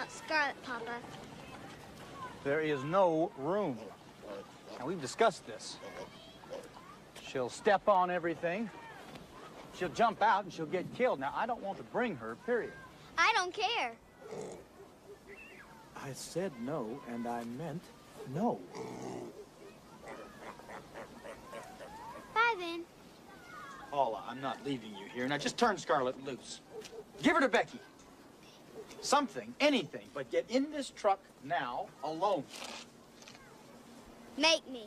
about Scarlet, Papa? There is no room. Now, we've discussed this. She'll step on everything. She'll jump out and she'll get killed. Now, I don't want to bring her, period. I don't care. I said no, and I meant no. Bye, then. Paula, I'm not leaving you here. Now, just turn Scarlet loose. Give her to Becky. Something, anything, but get in this truck now, alone. Make me.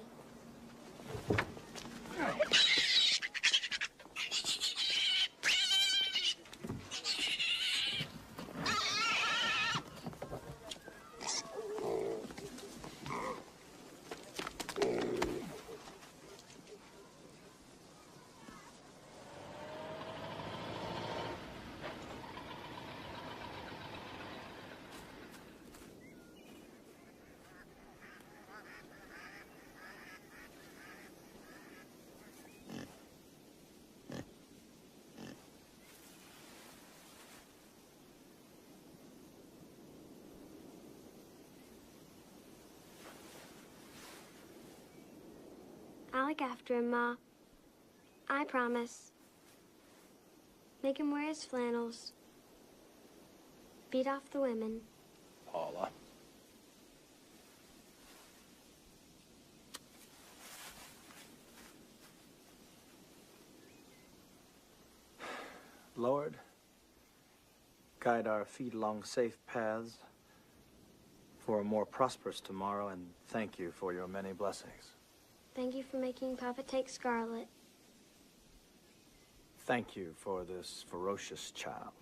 I'll look after him, Ma. I promise. Make him wear his flannels. Beat off the women. Paula. Lord, guide our feet along safe paths for a more prosperous tomorrow, and thank you for your many blessings. Thank you for making Papa take Scarlet. Thank you for this ferocious child.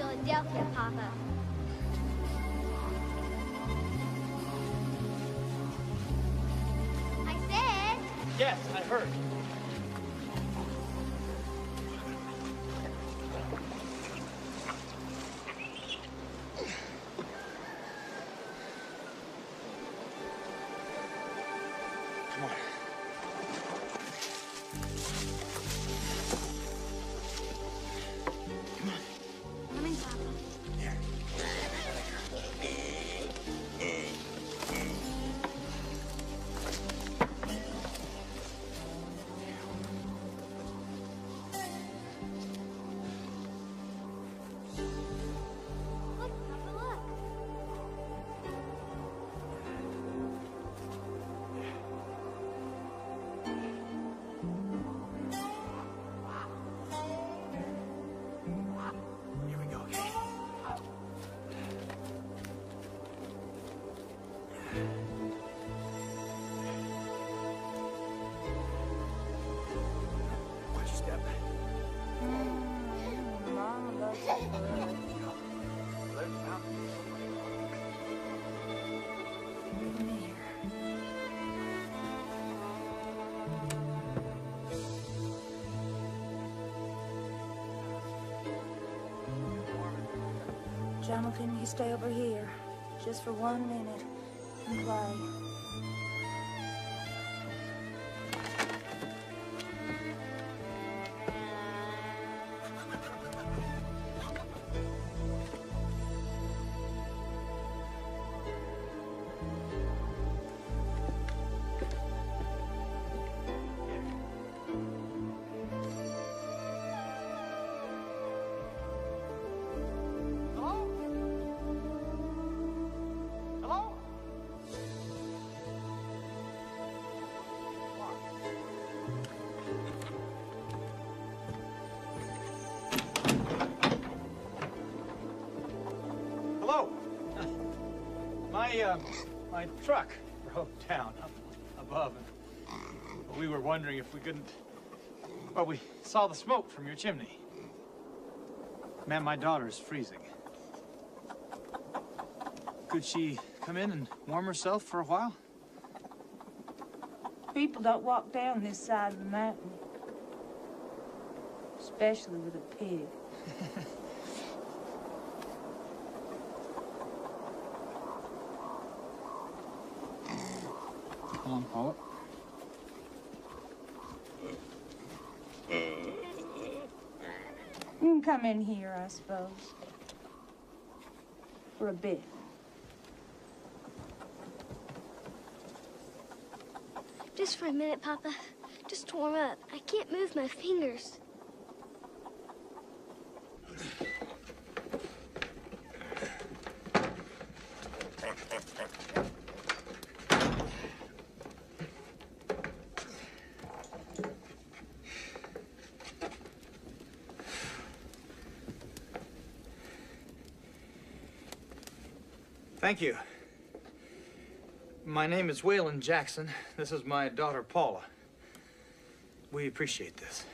Philadelphia, Papa. I said... Yes, I heard. Come on. Coming, Papa. Here. Jonathan, you stay over here just for 1 minute and play. Hello. My truck broke down up above, and we were wondering if we couldn't. Well, we saw the smoke from your chimney. Ma'am, my daughter's freezing. Could she come in and warm herself for a while? People don't walk down this side of the mountain. Especially with a pig. Come on, Paula. You can come in here, I suppose. For a bit. Just for a minute, Papa. Just to warm up. I can't move my fingers. Thank you. My name is Waylon Jackson. This is my daughter, Paula. We appreciate this.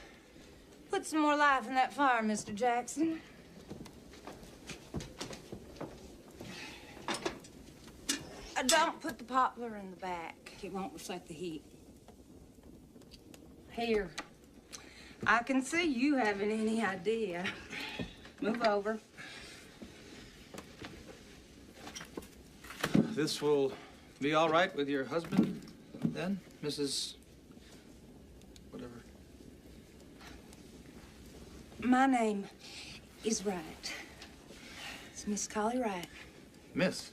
Put some more life in that fire, Mr. Jackson. Don't put the poplar in the back. It won't reflect the heat. Here. I can see you haven't any idea. Move over. This will be all right with your husband, then, Mrs. whatever? My name is Wright. It's Miss Collie Wright. Miss?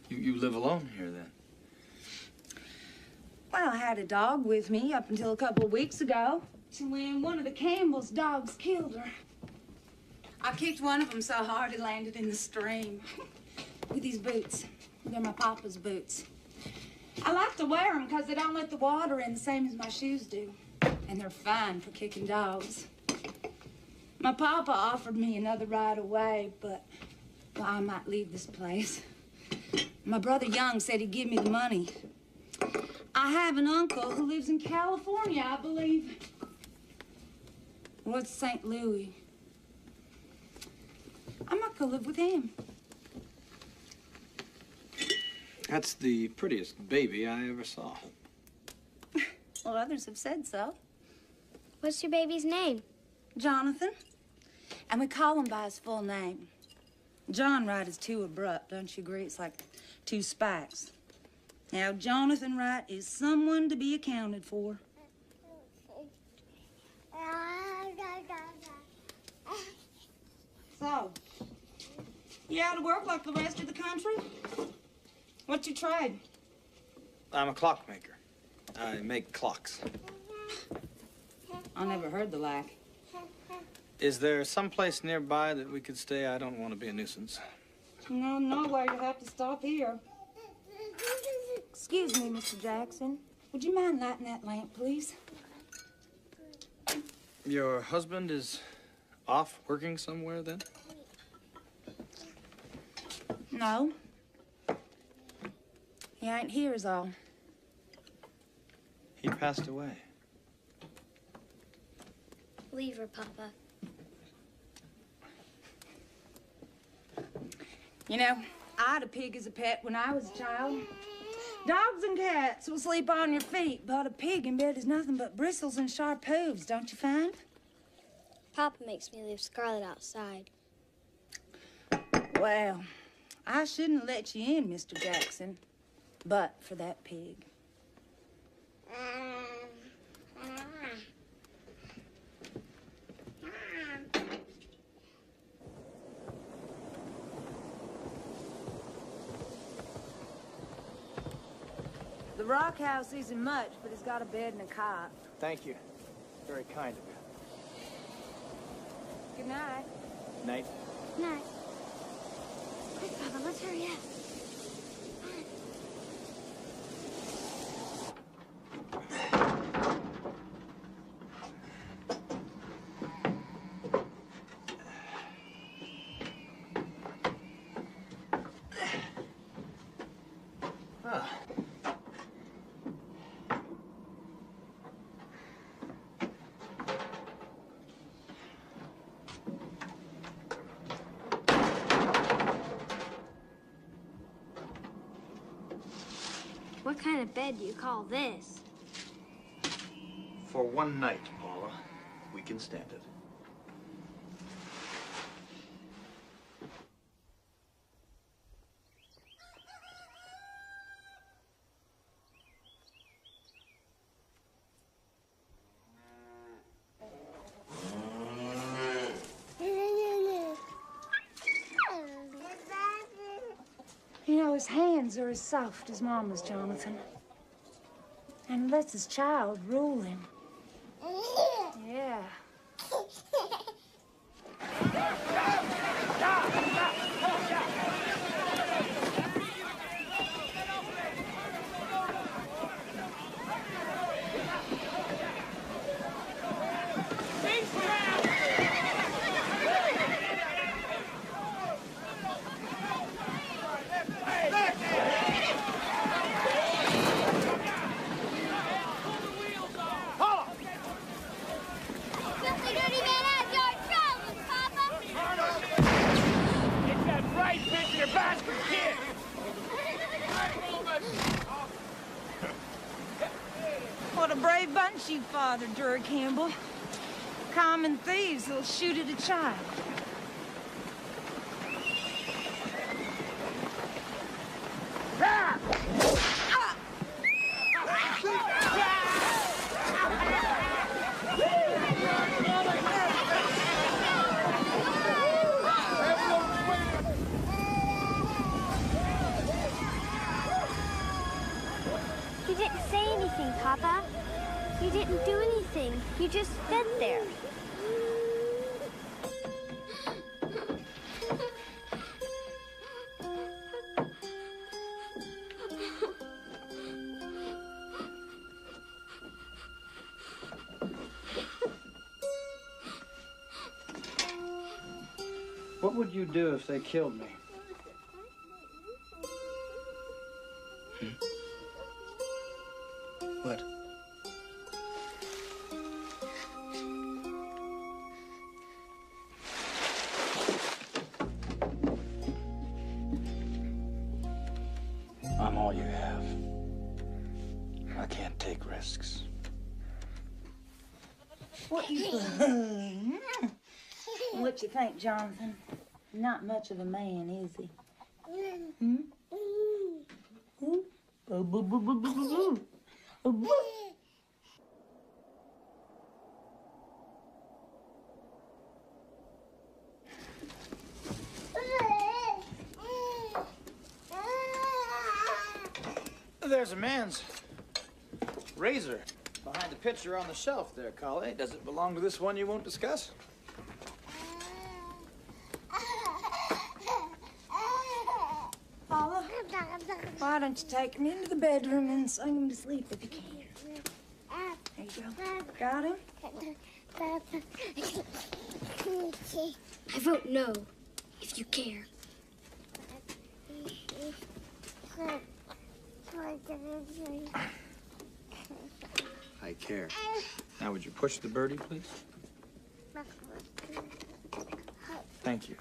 You live alone here, then? Well, I had a dog with me up until a couple of weeks ago. So when one of the Campbell's dogs killed her, I kicked one of them so hard it landed in the stream. With these boots. They're my papa's boots. I like to wear them because they don't let the water in the same as my shoes do. And they're fine for kicking dogs. My papa offered me another ride away, but well, I might leave this place. My brother Young said he'd give me the money. I have an uncle who lives in California, I believe. What's St. Louis? I might go live with him. That's the prettiest baby I ever saw. Well, others have said so. What's your baby's name? Jonathan. And we call him by his full name. John Wright is too abrupt, don't you agree? It's like two spikes. Now, Jonathan Wright is someone to be accounted for. So, you out of work like the rest of the country? What's your trade? I'm a clockmaker. I make clocks. I never heard the like. Is there some place nearby that we could stay? I don't want to be a nuisance. No, nowhere. You have to stop here. Excuse me, Mr. Jackson. Would you mind lighting that lamp, please? Your husband is off working somewhere, then? No. He ain't here is all. He passed away. Leave her, Papa. You know, I had a pig as a pet when I was a child. Dogs and cats will sleep on your feet, but a pig in bed is nothing but bristles and sharp hooves, don't you find? Papa makes me leave Scarlet outside. Well, I shouldn't have let you in, Mr. Jackson, but for that pig. The rock house isn't much, but it's got a bed and a cot. Thank you. Very kind of you. Good night. Night. Night. Quick, Papa, let's hurry up. What kind of bed do you call this? For one night, Paula, we can stand it. You know, his hands are as soft as Mama's, Jonathan. And lets his child rule him. Yeah. Filthy dirty man has your troubles, Papa. Get that right bitch in your basket, kid! What a brave bunch you fathered, Drury Campbell. Common thieves that'll shoot at a child. You didn't say anything, Papa. You didn't do anything. You just stood there. What would you do if they killed me? What? I'm all you have. I can't take risks. What you What you think, Jonathan? Not much of a man, is he? Hmm? There's a man's razor behind the picture on the shelf there, Collie. Does it belong to this one you won't discuss? Paula, why don't you take him into the bedroom and sing him to sleep if you can? There you go. Got him? I vote no, if you care. I care. Now, would you push the birdie, please? Thank you.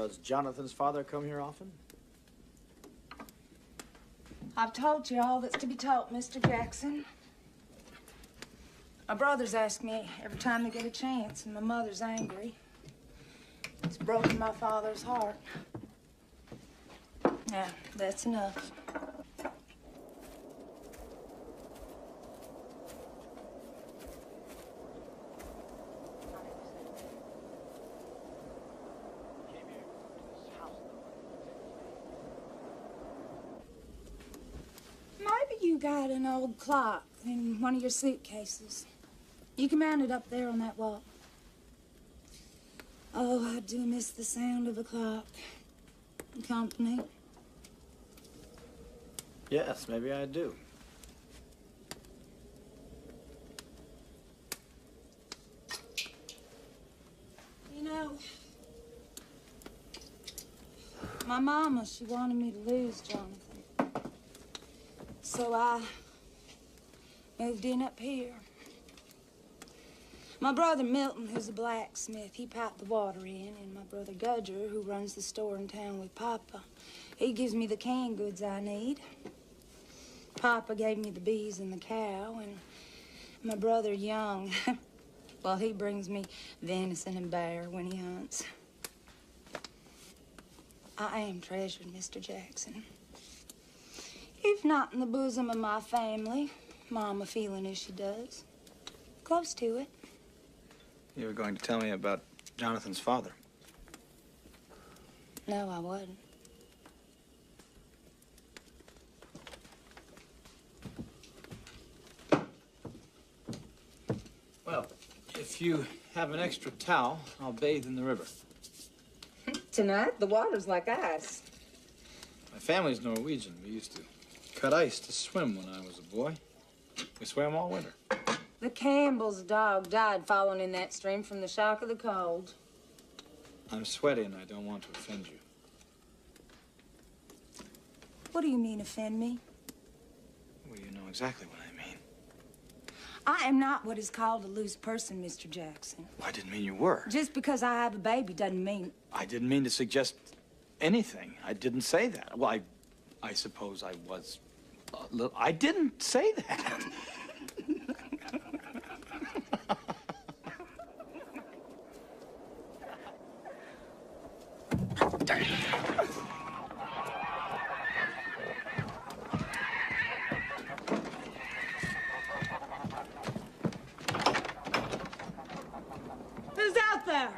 Does Jonathan's father come here often? I've told you all that's to be told, Mr. Jackson. My brothers ask me every time they get a chance, and my mother's angry. It's broken my father's heart. Now, that's enough. Maybe you got an old clock in one of your suitcases. You can mount it up there on that wall. Oh, I do miss the sound of a clock. Company. Yes, maybe I do. You know, my mama, she wanted me to lose Jonathan. So I moved in up here. My brother Milton, who's a blacksmith, he piped the water in, and my brother Gudger, who runs the store in town with Papa, he gives me the canned goods I need. Papa gave me the bees and the cow, and my brother Young, well, he brings me venison and bear when he hunts. I am treasured, Mr. Jackson. If not in the bosom of my family, Mama feeling as she does, close to it. You were going to tell me about Jonathan's father. No, I wasn't. Well, if you have an extra towel, I'll bathe in the river. Tonight, the water's like ice. My family's Norwegian. We used to cut ice to swim when I was a boy. We swam all winter. The Campbell's dog died falling in that stream from the shock of the cold. I'm sweaty and I don't want to offend you. What do you mean, offend me? Well, you know exactly what I mean. I am not what is called a loose person, Mr. Jackson. Well, I didn't mean you were. Just because I have a baby doesn't mean... I didn't mean to suggest anything. I didn't say that. Well, I suppose I was a little... I didn't say that. Who's out there?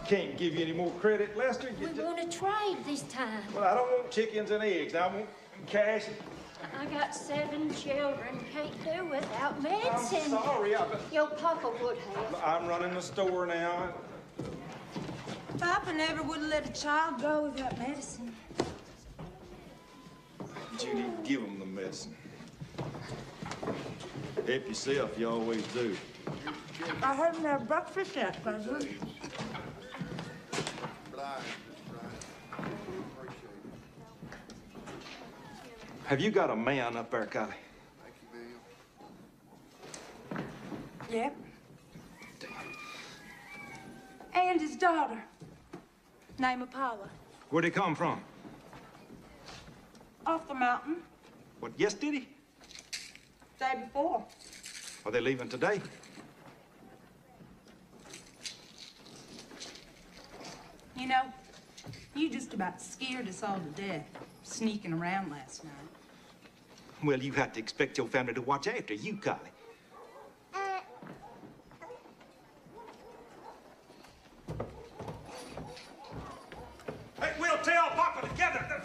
Can't give you any more credit, Lester. We want to trade this time. Well, I don't want chickens and eggs. I want cash. I got 7 children. Can't do without medicine. I'm sorry. Your papa would have. I'm running the store now. Papa never would have let a child go without medicine. Judy, give them the medicine. Help yourself, you always do. I haven't had breakfast yet, cousin. Have you got a man up there, Kylie? Yep. And his daughter. Name of Paula. Where'd he come from? Off the mountain. What, yesterday? Day before. Are they leaving today? You know, you just about scared us all to death, sneaking around last night. Well, you have to expect your family to watch after you, Kylie. Hey, we'll tell Papa together.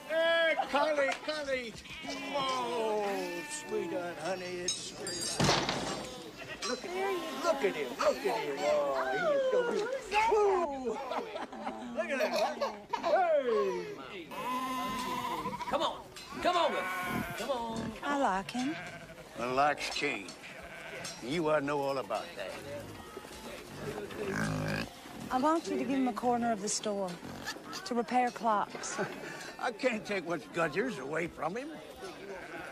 Hey, Kylie, come on. honey, it's... Look at him. Look at him. Look at him. Oh, he is so beautiful. Woo! Look at that. Hey! Come on. Come over. Come on. I like him. Well, likes change. You ought to know all about that. I want you to give him a corner of the store to repair clocks. I can't take what's Gudger's away from him.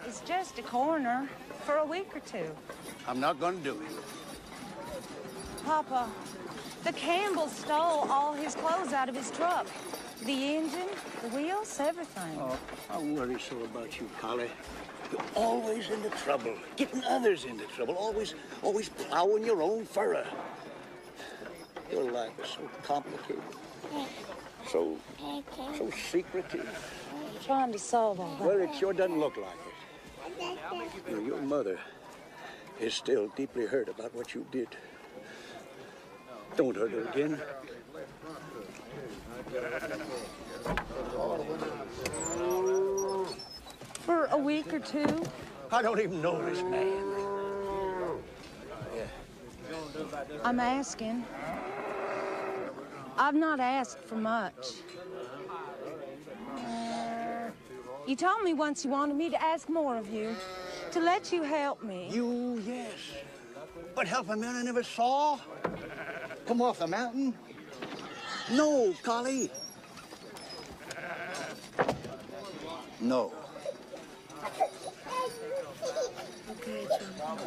It's just a corner for a week or two. I'm not going to do it. Papa, the Campbells stole all his clothes out of his truck. The engine, the wheels, everything. Oh, I worry so about you, Collie. You're always into trouble, getting others into trouble, always plowing your own furrow. Your life is so complicated, so secretive. I'm trying to solve all that. Well, it sure doesn't look like it. You know, your mother is still deeply hurt about what you did. Don't hurt her again. For a week or two? I don't even know this man. I'm asking. I've not asked for much. You told me once you wanted me to ask more of you, to let you help me. You, yes. But help a man I never saw? Come off the mountain? No, Collie. No. Okay, John.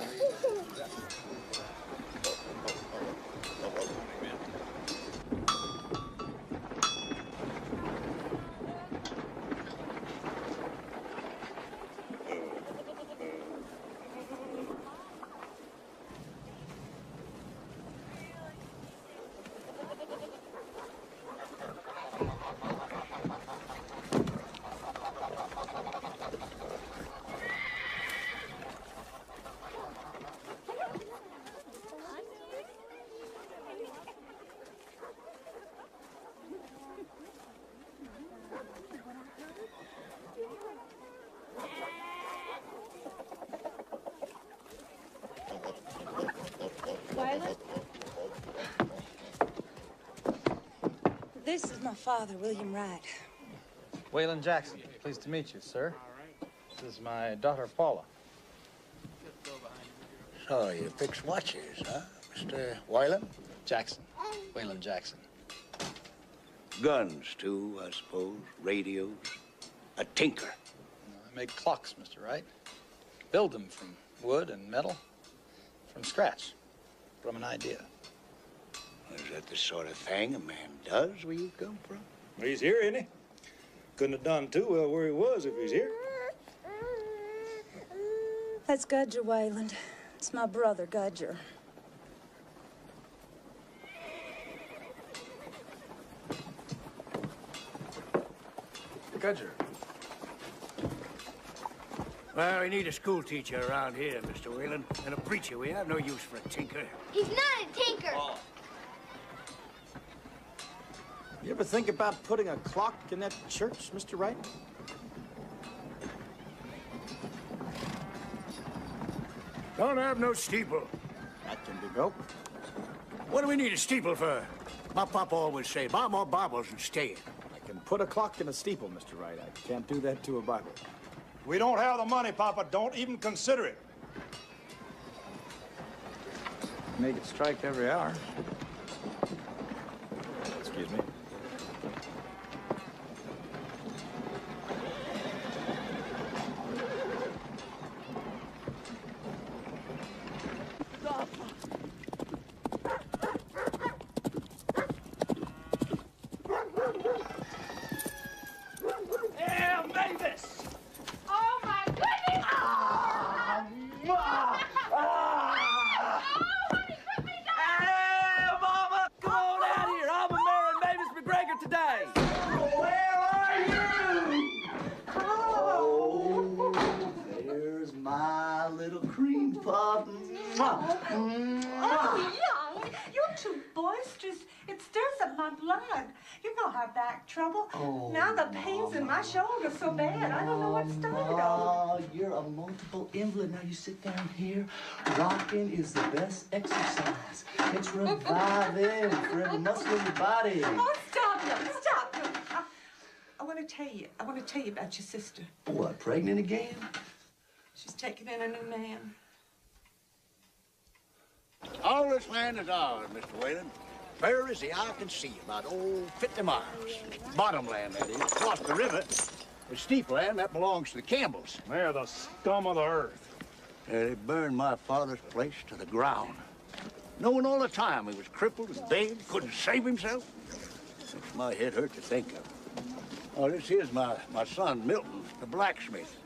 This is my father, William Wright. Waylon Jackson, pleased to meet you, sir. This is my daughter, Paula. So you fix watches, huh, Mr. Wyland? Jackson. Waylon Jackson. Guns, too, I suppose. Radios. A tinker. I make clocks, Mr. Wright. Build them from wood and metal, from scratch, from an idea. Is that the sort of thing a man does where you come from? He's here, isn't he? Couldn't have done too well where he was if he's here. That's Gudger Wayland. It's my brother, Gudger. Gudger. Well, we need a school teacher around here, Mr. Whelan. And a preacher. We have no use for a tinker. He's not a tinker. Oh. You ever think about putting a clock in that church, Mr. Wright? Don't have no steeple. That can be built. What do we need a steeple for? My papa always say, buy more Bibles and stay in. I can put a clock in a steeple, Mr. Wright. I can't do that to a Bible. We don't have the money, Papa. Don't even consider it. Make it strike every hour. Excuse me. Oh, Young, you're too boisterous. It stirs up my blood. You know don't have back trouble. Oh, now the pain's in my shoulder so bad. I don't know what started all. Oh, you're a multiple invalid. Now you sit down here. Rocking is the best exercise. It's reviving for every muscle in your body. Oh, stop him. Stop him. I want to tell you about your sister. What, pregnant again? She's taking in a new man. All this land is ours, Mr. Whalen. Fair as the eye can see, about 50 miles. Bottom land, that is. Across the river, the steep land, that belongs to the Campbells. They're the scum of the earth. They burned my father's place to the ground. Knowing all the time he was crippled and dead, couldn't save himself. Makes my head hurt to think of. Oh, this here's my son, Milton, the blacksmith.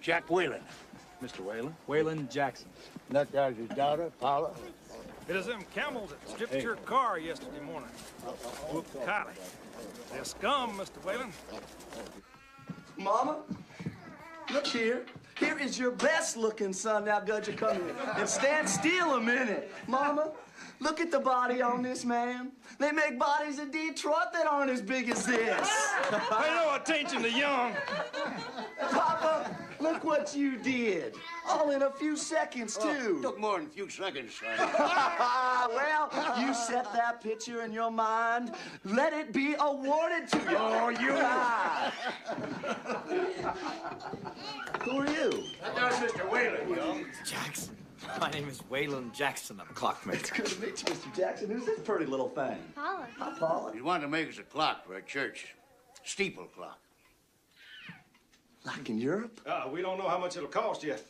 Jack Whalen. Mr. Whalen? Whalen Jackson. And that guy's his daughter, Paula. It is them camels that stripped your car yesterday morning. Whooped Kylie. They're scum, Mr. Whalen. Mama, look here. Here is your best-looking son. Now, Gudger, come here and stand still a minute. Mama, look at the body on this man. They make bodies in Detroit that aren't as big as this. Pay no attention to young. Papa, look what you did. All in a few seconds, too. Took more than a few seconds, son. Well, you set that picture in your mind. Let it be awarded to you. Oh, you. Who are you? That's Mr. Whalen, young. Jackson. My name is Whalen Jackson. I'm a clockmaker. It's good to meet you, Mr. Jackson. Who's this pretty little thing? Paula. Hi, Paula. He wanted to make us a clock for a church. Steeple clock. Like in Europe? We don't know how much it'll cost yet.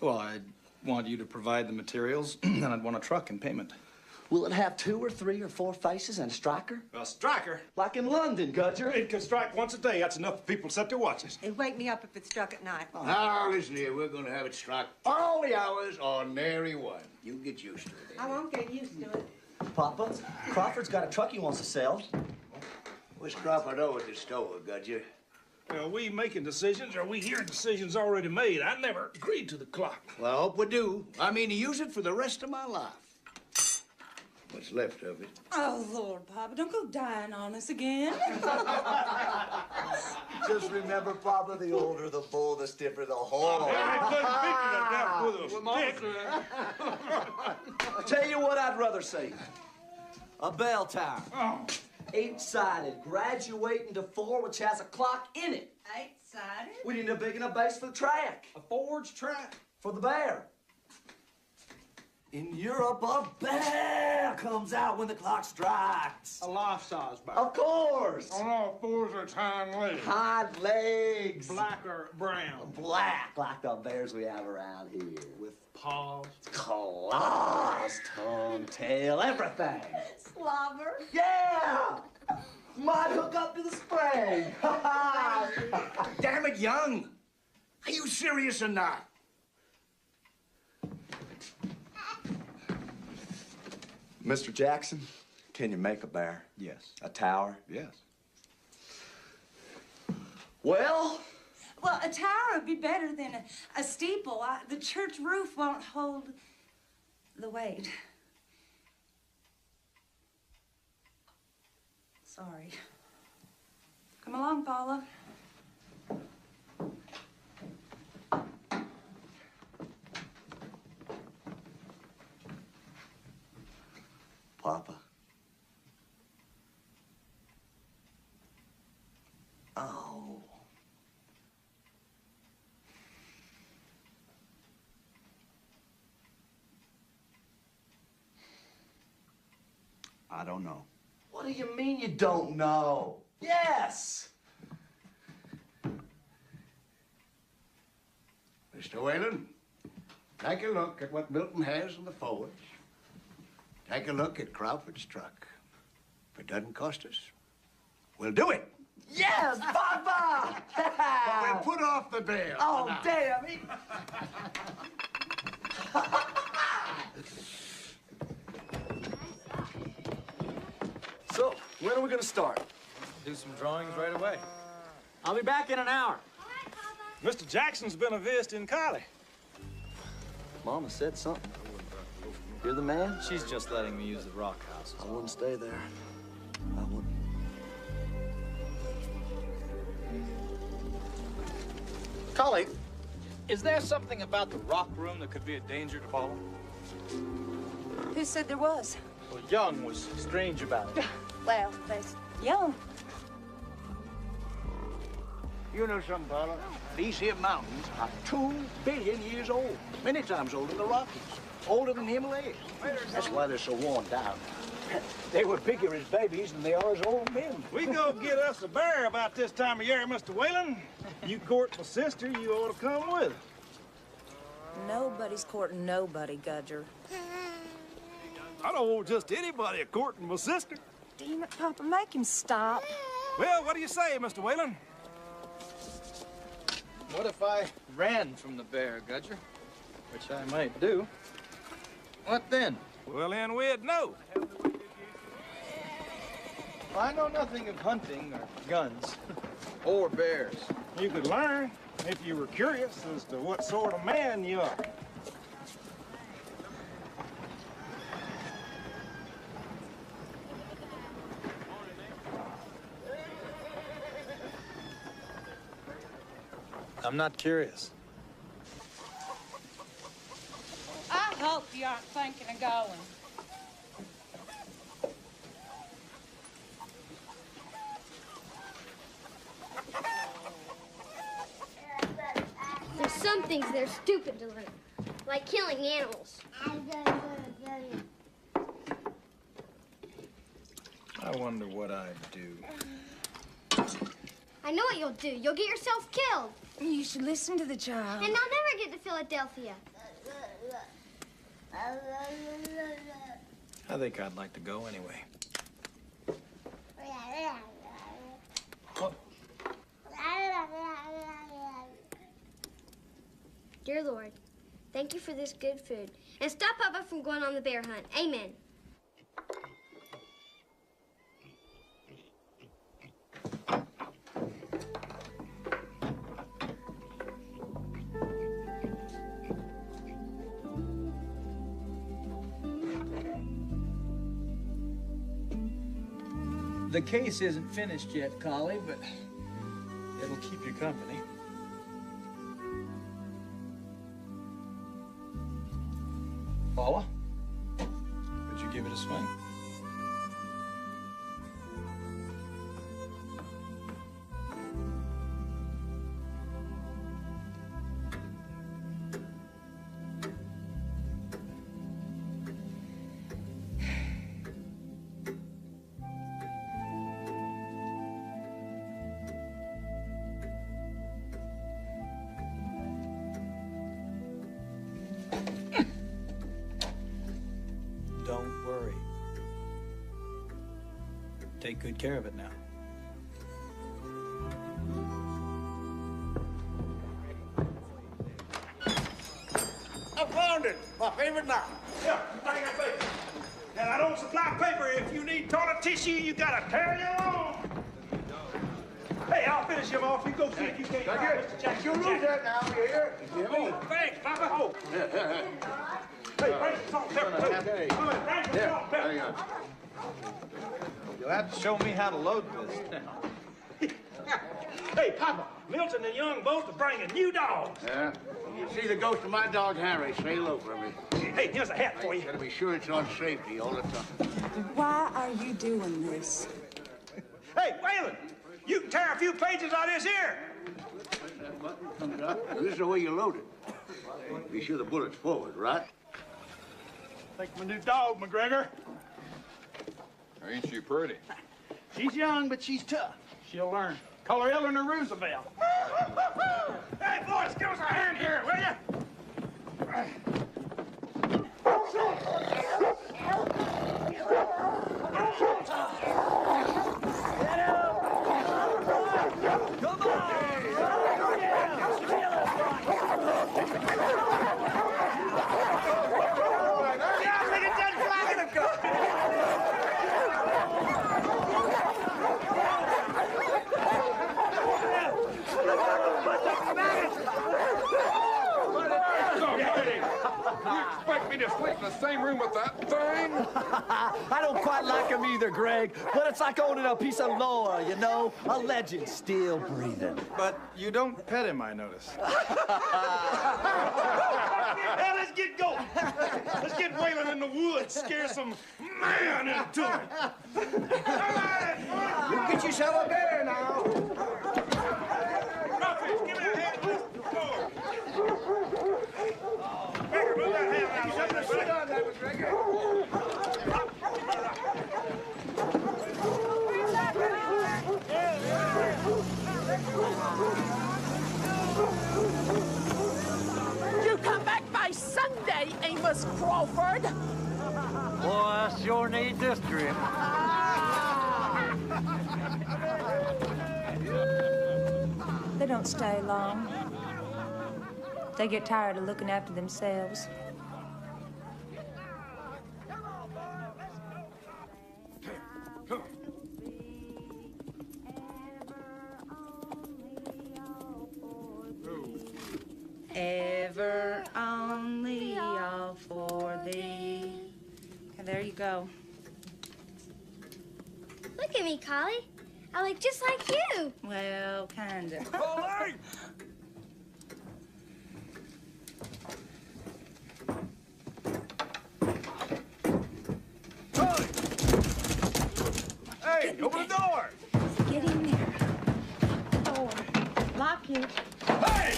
Well, I'd want you to provide the materials, and I'd want a truck in payment. Will it have 2 or 3 or 4 faces and a striker? A striker? Like in London, Gudger. It can strike once a day. That's enough for people to set their watches. It'd wake me up if it struck at night. Now, listen here. We're going to have it strike all the hours on nary one. You get used to it. I won't get used to it. Papa, Crawford's got a truck he wants to sell. What's Crawford over at the store, Gudger? Are we making decisions, or are we hearing decisions already made? I never agreed to the clock. Well, I hope we do. I mean to use it for the rest of my life. What's left of it. Oh, Lord, Papa, don't go dying on us again. Just remember, Papa, the older the bull, the stiffer the hole. I'll tell you what I'd rather see. A bell tower. Oh. 8-sided, graduating to 4, which has a clock in it. 8-sided? We need a big enough base for the track. A forged track? For the bear. In Europe, a bear comes out when the clock strikes. A life-size bear. Of course. On all fours or its hind legs. Hind legs. Black or brown? Black, like the bears we have around here. With paws? Claws, tongue, tail, everything. Slobber? Yeah! Might hook up to the spring. Damn it, young. Are you serious or not? Mr. Jackson, can you make a bear? Yes. A tower? Yes. Well, Well, a tower would be better than a steeple. The church roof won't hold the weight. Sorry. Come along, Paula. Papa. Oh. I don't know. What do you mean you don't know? Yes! Mr. Whalen, take a look at what Milton has in the forge. Take a look at Crawford's truck. If it doesn't cost us, we'll do it. Yes, Papa! But we'll put off the bail. Oh, damn. So, when are we gonna start? Do some drawings right away. I'll be back in an hour. Mr. Jackson's been a visiting Kylie. Mama said something. You're the man? She's just letting me use the rock house. I wouldn't stay there. I wouldn't. Collie, is there something about the rock room that could be a danger to Paula? Who said there was? Well, Young was strange about it. Well, that's Young. You know something, Paula? These here mountains are 2 billion years old. Many times older than the Rockies. Older than the Himalayas. That's why they're so worn down. They were bigger as babies than they are as old men. We go get us a bear about this time of year, Mr. Whalen. You court my sister, you ought to come with. Nobody's courting nobody, Gudger. I don't want just anybody courting my sister. Damn it, Papa, make him stop. Well, what do you say, Mr. Whalen? What if I ran from the bear, Gudger? Which I might do. What then? Well, then we'd know. I know nothing of hunting or guns or bears. You could learn if you were curious as to what sort of man you are. I'm not curious. I hope you aren't thinking of going. There's some things that are stupid to learn, like killing animals. I wonder what I'd do. I know what you'll do. You'll get yourself killed. You should listen to the child. And I'll never get to Philadelphia. I think I'd like to go anyway. Dear Lord, thank you for this good food. And stop Papa from going on the bear hunt. Amen. The case isn't finished yet, Collie, but it'll keep you company. Paula, would you give it a swing? Don't worry. Take good care of it now. I found it! My favorite novel. Yeah, bring that paper. And I don't supply paper. If you need toilet tissue, you gotta carry it along. Hey, I'll finish him off. You go see if you can't find Mr. Jackson. You lose that now, you hear? Oh, thanks, Papa. Oh. Hey, bring some salt and pepper, too. Okay. Come on, bring some salt and pepper. You'll have to show me how to load this now. Hey, Papa, Milton and Young both are bringing new dogs. Yeah? You see the ghost of my dog, Harry, say hello for me. Hey, here's a hat for you. Gotta be sure it's on safety all the time. Why are you doing this? Hey, Waylon, you can tear a few pages out of this here. That button comes out. This is the way you load it. Be sure the bullet's forward, right? Take my new dog, McGregor. Ain't she pretty? She's young, but she's tough. She'll learn. Call her Eleanor Roosevelt. Hey, boys, give us a hand here, will you? Come on! You expect me to sleep in the same room with that thing? I don't quite like him either, Greg, but it's like owning a piece of lore, you know? A legend still breathing. But you don't pet him, I notice. Now let's get going. Let's get Waylon in the woods, scare some man into it. You get yourself a bear now. Crawfish, give me a hand. Listen to the door. Gregor, move that hand out. Something to sit on that with Gregor. You come back by Sunday, Amos Crawford. Boy, I sure need this trip. They don't stay long. They get tired of looking after themselves. Ever only all for thee. Okay, there you go. Look at me, Collie. I look just like you. Well, kinda. Polly! Charlie! Hey, open the door! Get in there. Door. Lock it. Hey!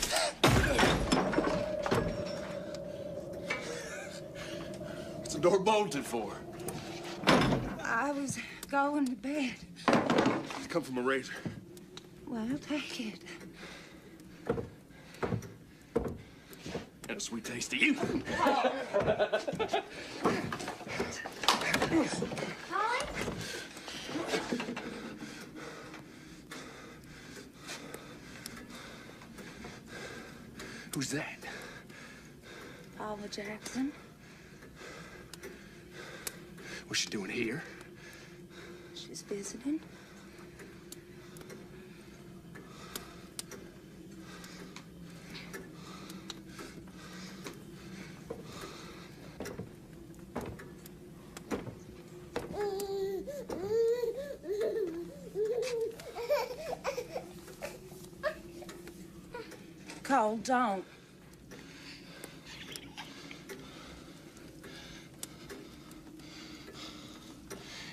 What's the door bolted for? I was going to bed. It's come from a razor. Well, take it. And a sweet taste of you. Collie? Who's that? Paula Jackson. What's she doing here? She's visiting. Cole, don't.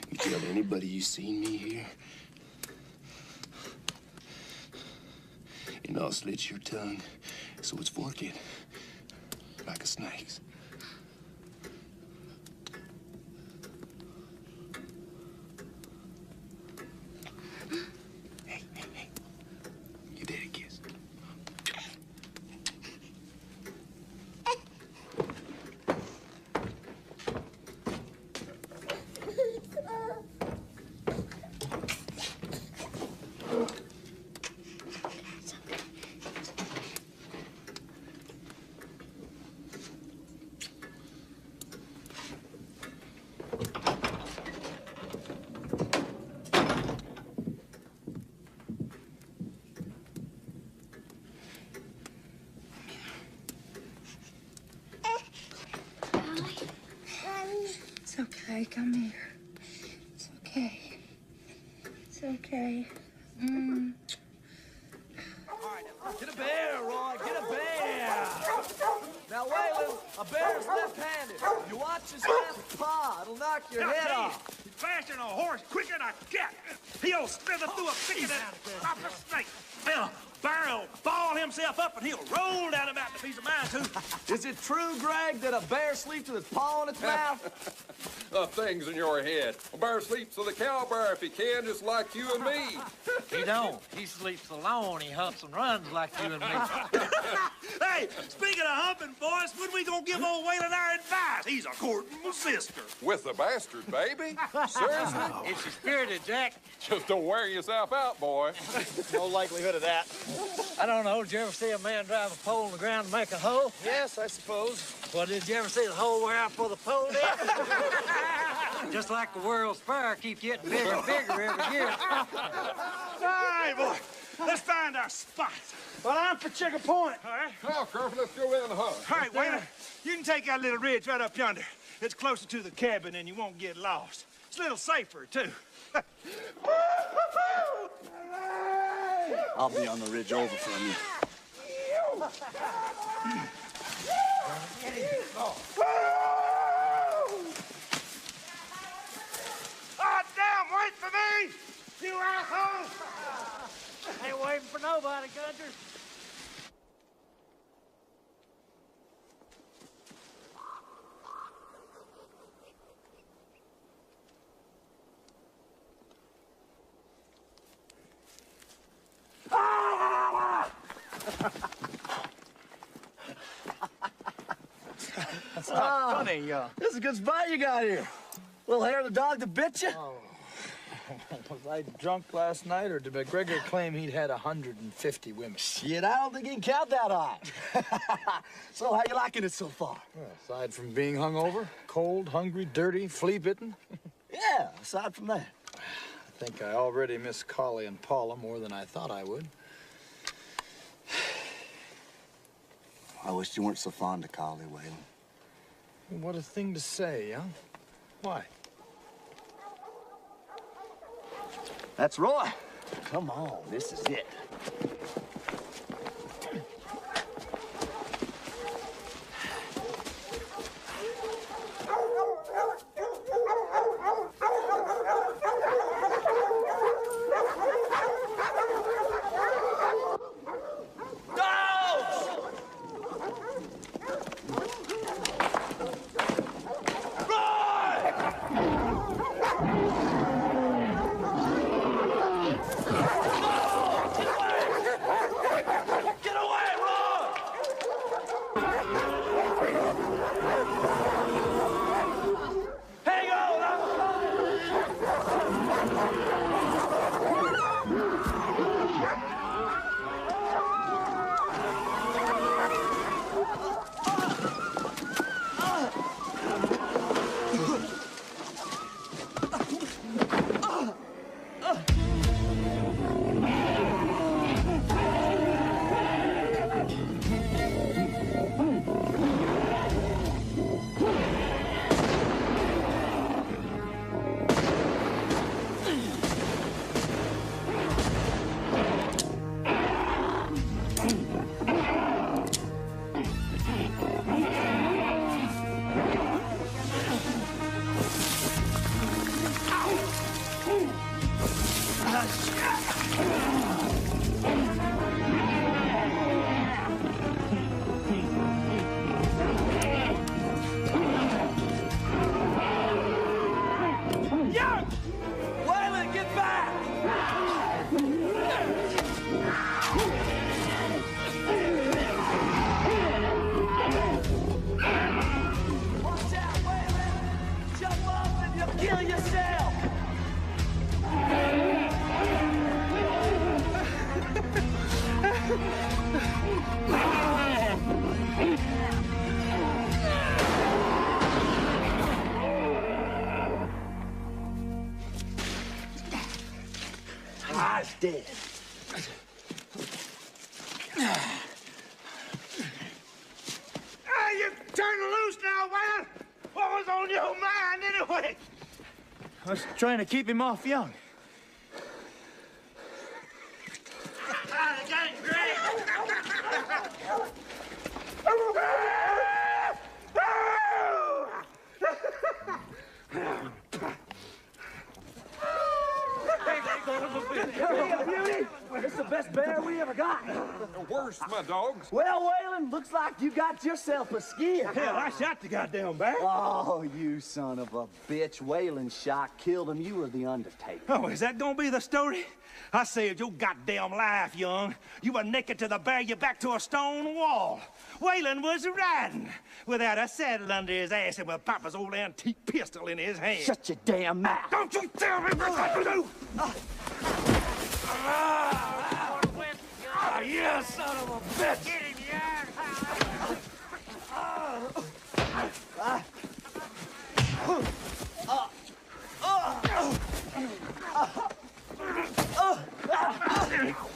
You tell anybody you seen me here, and I'll slit your tongue so it's forked like a snake's. Hey, hey, hey. Your daddy kiss. It's okay. Come here. It's okay. It's okay. Get a bear, Roy. Get a bear. Now, Waylon, a bear's left-handed. You watch his left paw. It'll knock your head off. He's faster than a horse, quicker than a cat. He'll slither through a thicket and stop a snake. Hell, Bear will ball himself up and he'll roll down a mountain if he's a mind to. Is it true, Greg, that a bear sleeps with its paw in its mouth? Things in your head. A bear sleeps with a cow bear if he can, just like you and me. He don't. He sleeps alone. He humps and runs like you and me. Hey, speaking of humping, boys, when we gonna give old Waylon our advice? He's a courting my sister. With the bastard, baby? Seriously? It's your spirited, Jack. Just don't wear yourself out, boy. No likelihood of that. I don't know. Did you ever see a man drive a pole in the ground to make a hole? Yes, I suppose. Well, did you ever see the hole wear out for the pole did? Just like the World's Fair keeps getting bigger and bigger every year. All right, boy. Let's find our spot. Well, I'm for Chicken Point. All right. Now, Curfew, let's go in the hut. All right, Wayland, you can take that little ridge right up yonder. It's closer to the cabin and you won't get lost. It's a little safer, too. I'll be on the ridge over from you. Oh, damn, wait for me, you asshole! Ain't waiting for nobody, Gunter. That's not funny. This is a good spot you got here. Little hair of the dog that bit you? Oh. Was I drunk last night, or did McGregor claim he'd had 150 women? Shit, I don't think he can count that high. So, how you liking it so far? Well, aside from being hungover, cold, hungry, dirty, flea-bitten. Yeah, aside from that. I think I already miss Collie and Paula more than I thought I would. I wish you weren't so fond of Collie, Waylon. What a thing to say, huh? Why? That's Roy. Come on, this is it. Dead. Hey, you turn loose now, Wayland! What was on your mind, anyway? I was trying to keep him off young. The gang's great! It's the best bear we ever got. The worst, my dogs. Well, Waylon, looks like you got yourself a skin. Hell, I shot the goddamn bear. Oh, you son of a bitch. Waylon shot, killed him. You were the Undertaker. Oh, is that gonna be the story? I saved your goddamn life, young. You were naked to the bear, you back to a stone wall. Waylon was riding without a saddle under his ass and with Papa's old antique pistol in his hand. Shut your damn mouth. Don't you tell me what to do! You son of a bitch! Get him,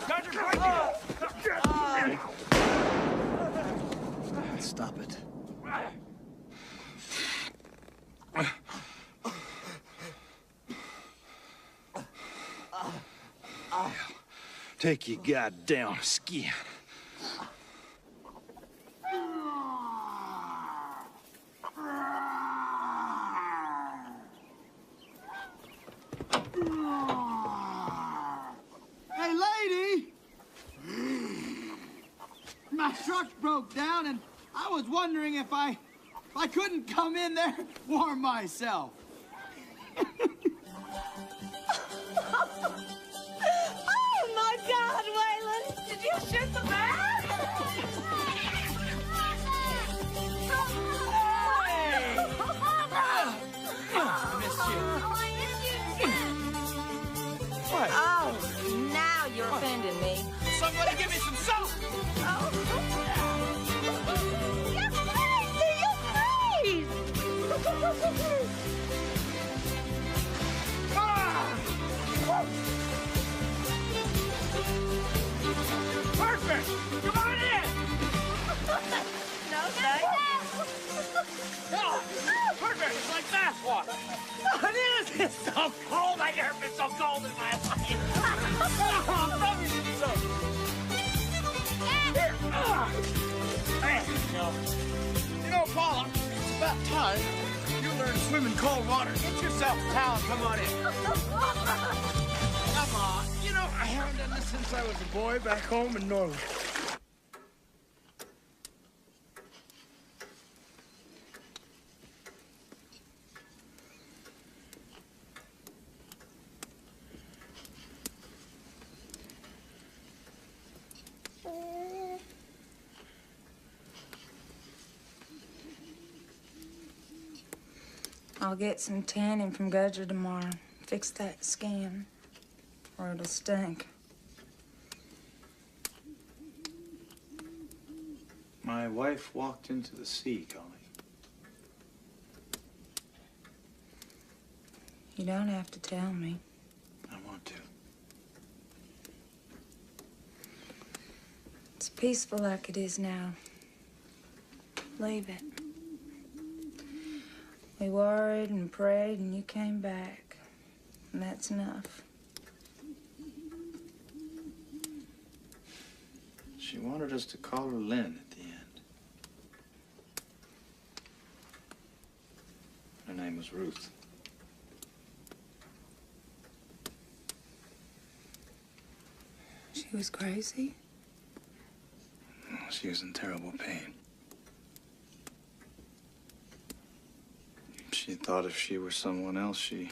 Gunter! I'll take your goddamn skin. Hey, lady! My truck broke down, and I was wondering if I couldn't come in there and warm myself. Oh, my God, Waylon! Did you shoot the bear? Oh, now you're offending me. Somebody give me some salt! Your face! Perfect! Come on in! No, thanks. Oh, perfect! It's like bath water. Oh, it is! It's so cold! I never been so cold in my life. Oh, love you so. Here. There you go. You know, Paula, it's about time you learn to swim in cold water. Get yourself a towel and come on in. Come on. You know, I haven't done this since I was a boy back home in Norway. I'll get some tanning from Gudger tomorrow. Fix that skin, or it'll stink. My wife walked into the sea, Colleen. You don't have to tell me. I want to. It's peaceful like it is now. Leave it. We worried and prayed, and you came back. And that's enough. She wanted us to call her Lynn at the end. Her name was Ruth. She was crazy? She was in terrible pain. She thought if she were someone else, she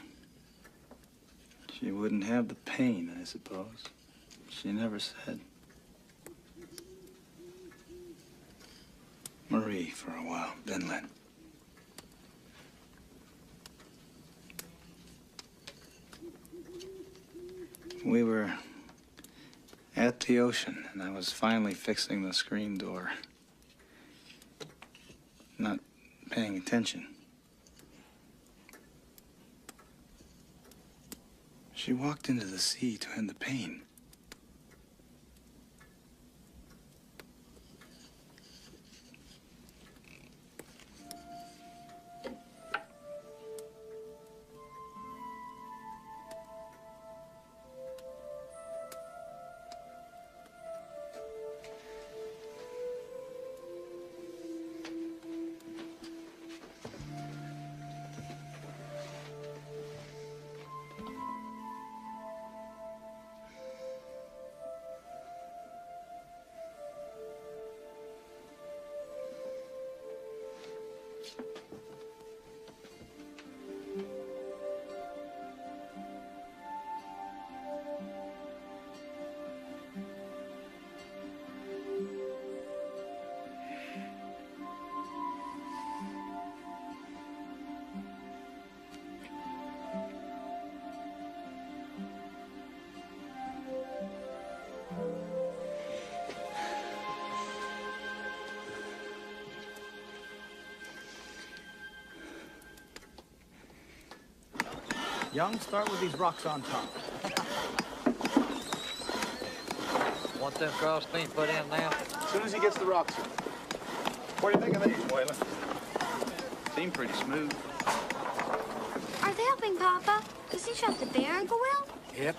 wouldn't have the pain, I suppose. She never said. Marie for a while, then Lynn. We were at the ocean, and I was finally fixing the screen door. Not paying attention. She walked into the sea to end the pain. Young, start with these rocks on top. Want them cross beans put in now? As soon as he gets the rocks in. What do you think of these, Waylon? Seem pretty smooth. Are they helping Papa? Does he shot the bear, Uncle Will? Yep.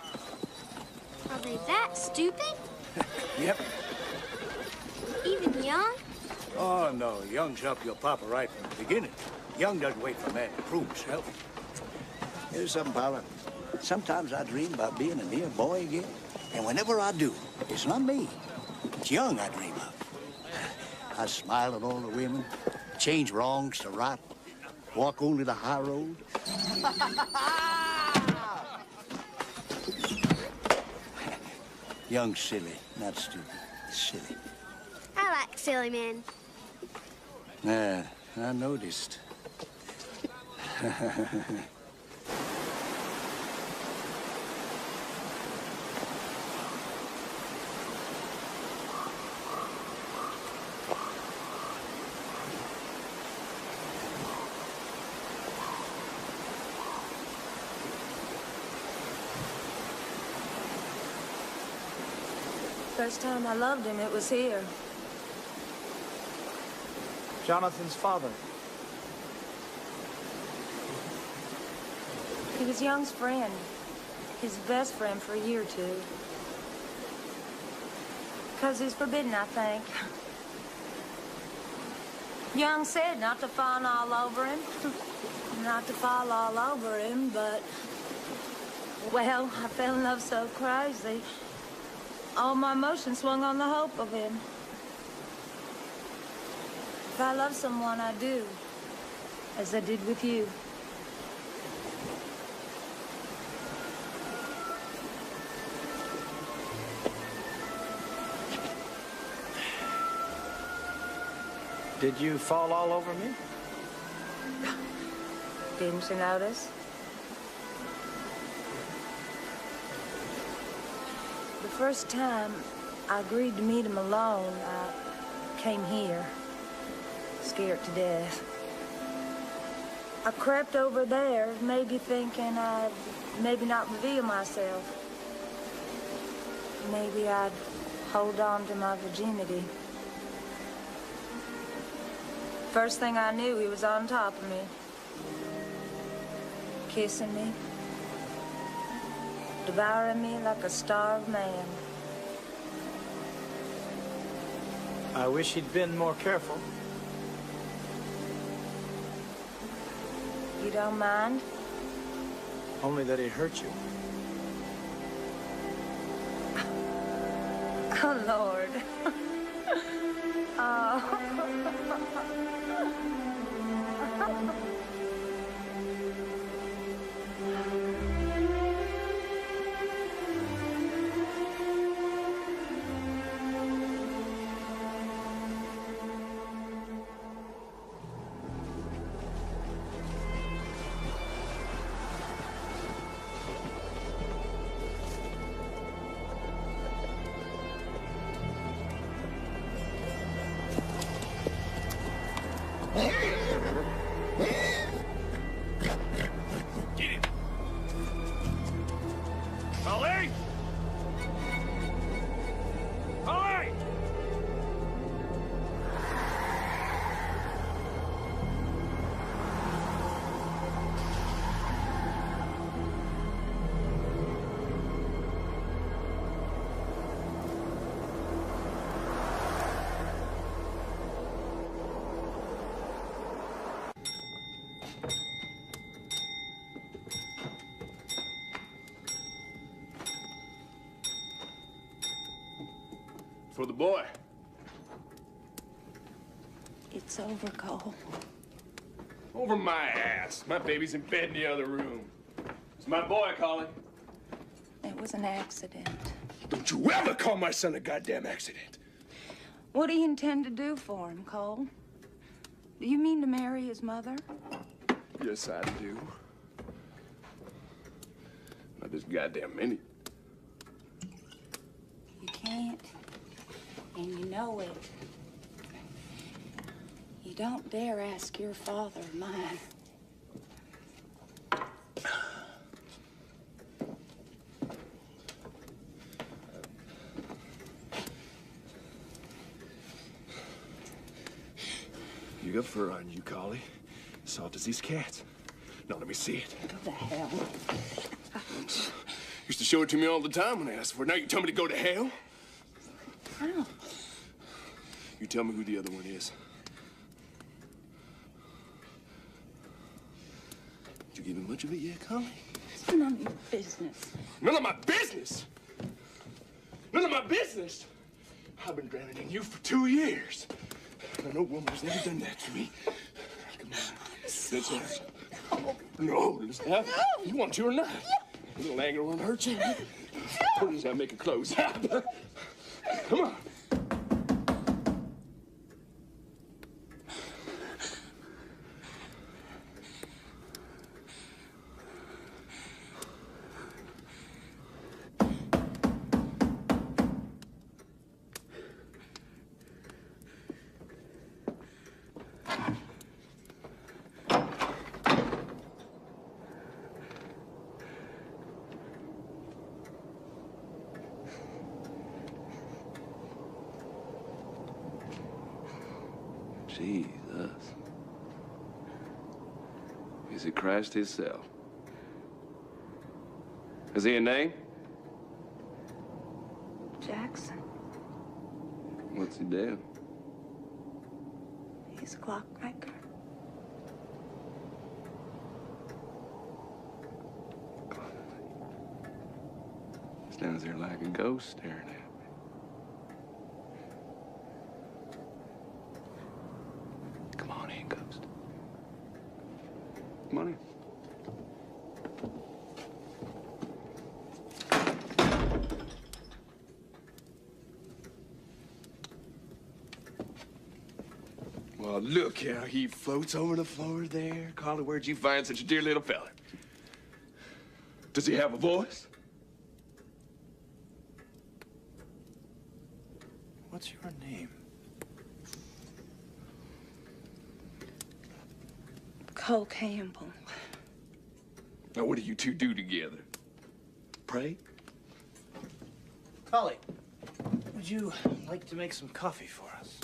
Are they that stupid? Yep. Even young? Oh, no. Young's up your papa right from the beginning. Young doesn't wait for a man to prove himself. Here's something, Paula. Sometimes I dream about being a mere boy again. And whenever I do, it's not me. It's Young I dream of. I smile at all the women, change wrongs to right, walk only the high road. Young's silly, not stupid. Silly. I like silly men. Yeah, I noticed. First time I loved him, it was here. Jonathan's father. He was Young's friend. His best friend for a year or two. 'Cause he's forbidden, I think. Young said not to fawn all over him. Not to fall all over him, but... Well, I fell in love so crazy. All my emotions swung on the hope of him. If I love someone, I do. As I did with you. Did you fall all over me? Didn't you notice? The first time I agreed to meet him alone, I came here, scared to death. I crept over there, maybe thinking I'd maybe not reveal myself. Maybe I'd hold on to my virginity. First thing I knew, he was on top of me, kissing me, devouring me like a starved man. I wish he'd been more careful. You don't mind? Only that he hurt you. Oh, Lord. Oh. For the boy. It's over, Cole. Over my ass. My baby's in bed in the other room. It's my boy, Collie. It was an accident. Don't you ever call my son a goddamn accident. What do you intend to do for him, Cole? Do you mean to marry his mother? Yes, I do. Not this goddamn many. You can't. And you know it. You don't dare ask your father mine. You got fur on you, Collie. Salt disease cats. Now let me see it. Go to hell. Used to show it to me all the time when I asked for it. Now you tell me to go to hell? How? You tell me who the other one is. Did you give him much of it yet, Connie? It's none of your business. None of my business? None of my business? I've been drowning in you for 2 years. And no woman has ever done that to me. Come on. Let's have No, let's have it. You want to or not? A little anger won't hurt you. Please, I make it close. Come on. Jesus. Is it Christ himself? Is he a name? Jackson. What's he do? He's a clockmaker. Stands there like a ghost staring at me. Come on in, ghost. Come on in. Well, look how he floats over the floor there. Carly, where'd you find such a dear little fella? Does he have a voice? What's your name? Cole Campbell. Now, what do you two do together? Pray? Collie, would you like to make some coffee for us?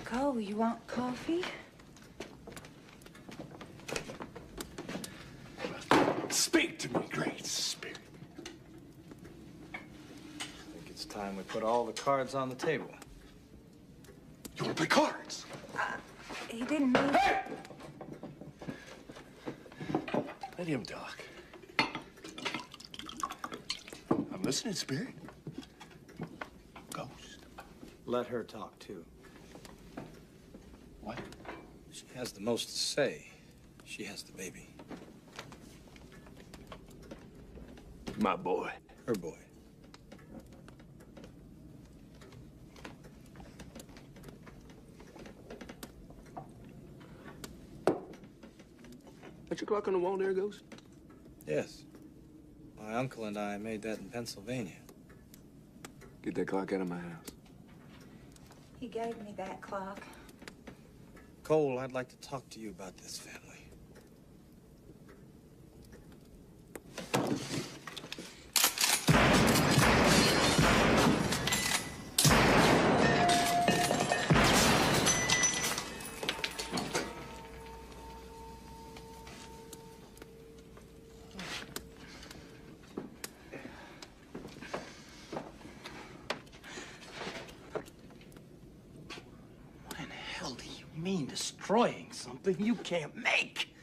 Cole, you want coffee? Speak to me, Great Spirit. I think it's time we put all the cards on the table. You want to play cards? He didn't mean... Hey! Let him talk. I'm listening, Spirit. Ghost. Let her talk, too. What? She has the most to say. She has the baby. My boy. Her boy. That's your clock on the wall there, Ghost? Yes. My uncle and I made that in Pennsylvania. Get that clock out of my house. He gave me that clock. Cole, I'd like to talk to you about this family. Mean destroying something you can't make.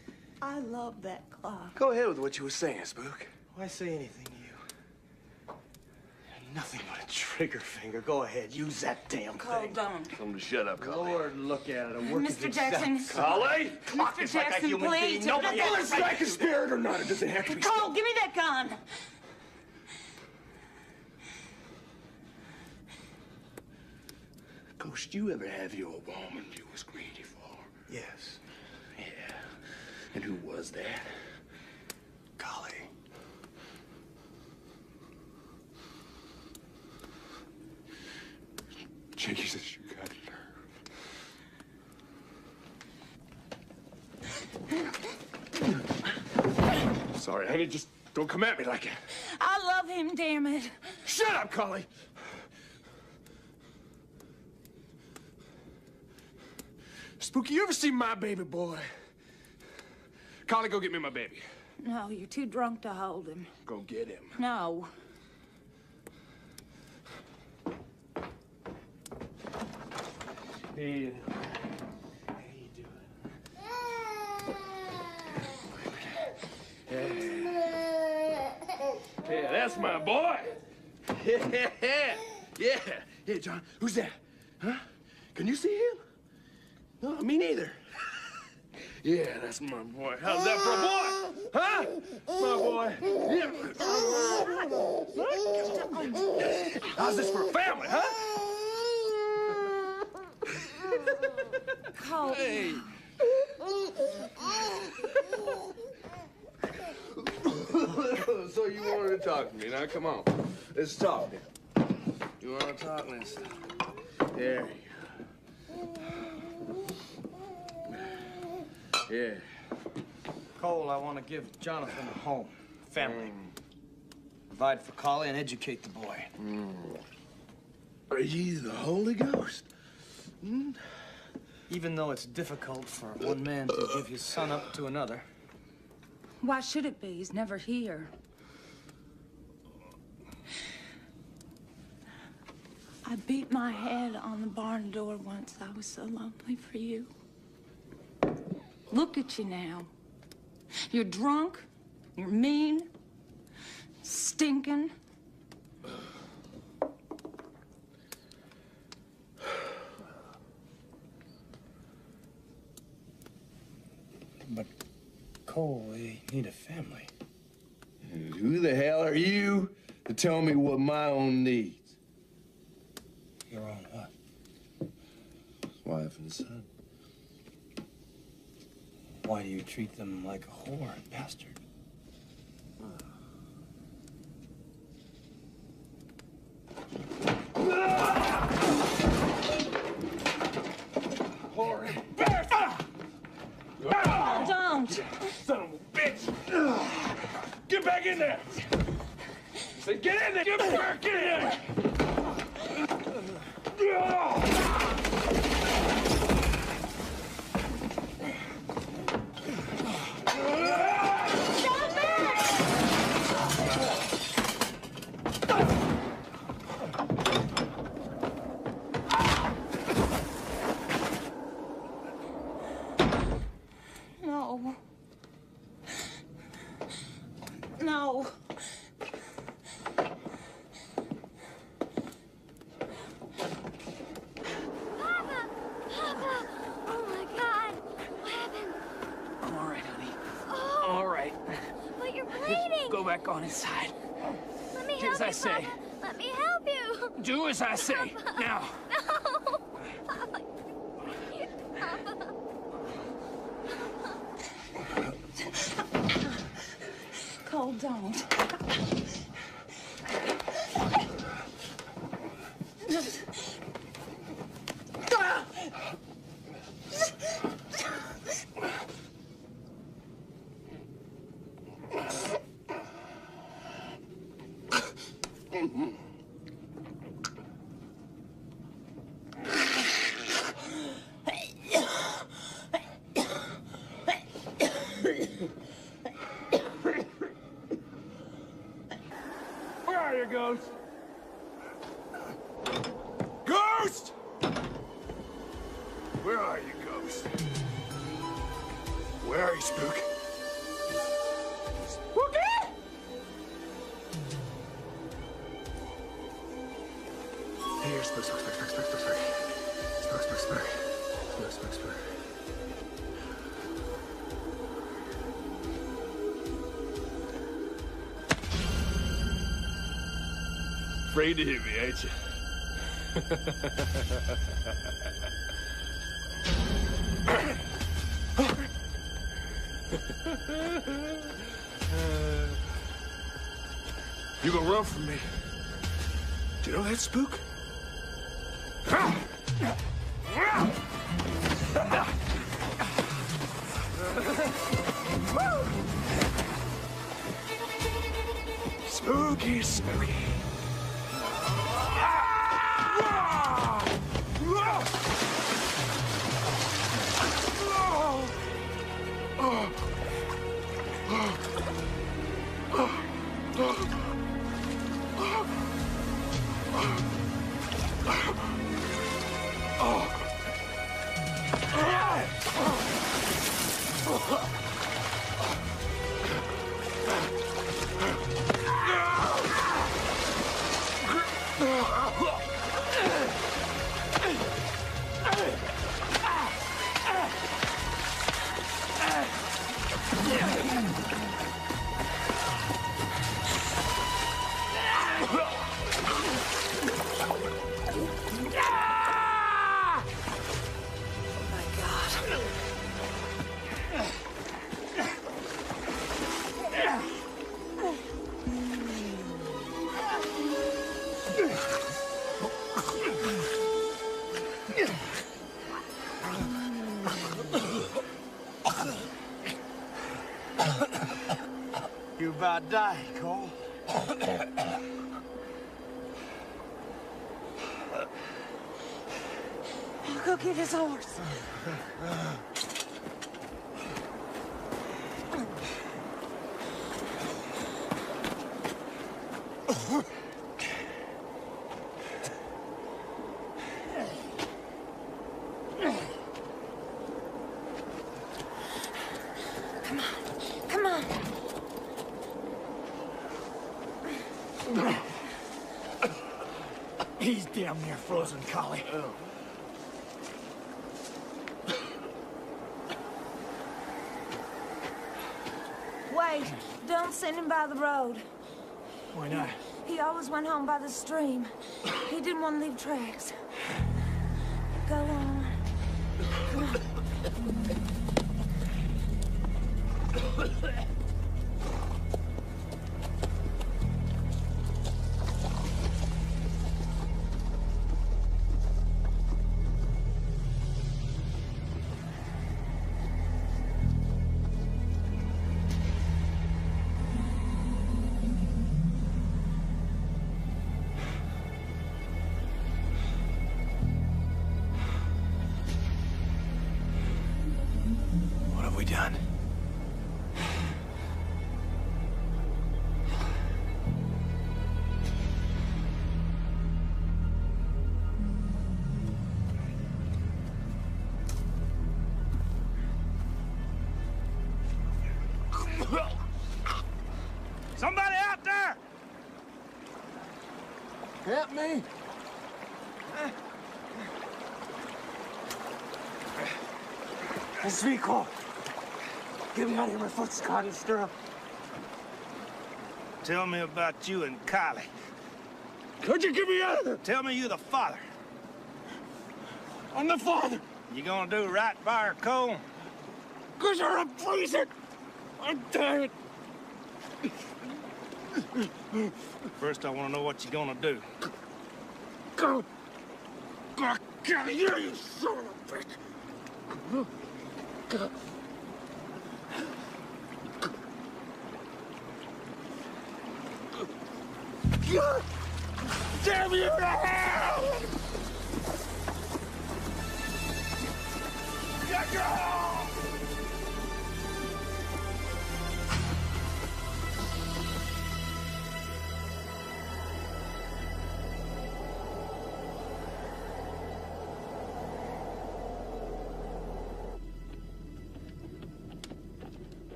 I love that clock. Go ahead with what you were saying, Spook. Why say anything to you? You're nothing but a trigger finger. Go ahead, use that damn Cole, thing. don't. Tell him to shut up, Collie. Lord, look at it. A work Mr. Jackson. Collie! Clock Mr. is like a Jackson, human please. being. Nobody Mr. has It's like a spirit or not. It doesn't have to be. Cole, give me that gun. Ghost, you ever have you a woman you was greedy for? Yes. Yeah. And who was that? Golly. Jesus, you got nerve. Sorry, honey. Just don't come at me like that. I love him, damn it. Shut up, Collie. Spooky, you ever see my baby boy? Collie, go get me my baby. No, you're too drunk to hold him. Go get him. No. Hey. Yeah, that's my boy. Yeah. Hey, John, who's that? Huh? Can you see him? No, me neither. Yeah, that's my boy. How's that for a boy? Huh? My boy. Yeah. How's this for a family, huh? Cole. Hey. So you wanted to talk to me. Now, come on. Let's talk. You want to talk? Let's... There you go. Yeah. Cole, I want to give Jonathan a home, family. Provide for Collie and educate the boy. Are ye the Holy Ghost? Even though it's difficult for one man to give his son up to another. Why should it be? He's never here. I beat my head on the barn door once. I was so lonely for you. Look at you now. You're drunk, you're mean, stinking. But, Cole, we need a family. Who the hell are you to tell me what my own needs? Your own what? Wife and son. Why do you treat them like a whore and bastard? Whore and bastard! Don't! Son of a bitch! Get back in there! Say, get in there! Get back in there! No. No. Papa! Papa! Oh my God! What happened? I'm all right, honey. Oh, All right. but you're bleeding! Go back on inside. Let me Do help as you, I say. Papa. Let me help you! Do as I say. Now. No! Papa! Papa! Cole, don't. Where are you, Ghost? Ghost! Where are you, Ghost? Where are you, Spook? Spooky! Here, Spook, Spook, Spook, Spook, Spook, Spook, Spook. Spook, Spook, Spook. Spook, Spook, Spook. Afraid to hit me, ain't you? You gonna run from me? Do you know that, Spook? Spooky, spooky. You about died, Cole. Go get his horse. Come on. He's damn near frozen, Collie. Wait, don't send him by the road. Why not? He always went home by the stream. He didn't want to leave tracks. Go on. Come on. What have we done? Somebody out there! Help me! It's Vico. Get me out of here, my foot's caught in stirrup. Tell me about you and Kylie. Could you get me out of there? Tell me you're the father. I'm the father. You gonna do right by her, Cole? Cause I'm freezing. I'm tired. First, I want to know what you're gonna do. Go. I can't hear you, son of a bitch. Go. God damn you to hell! Go!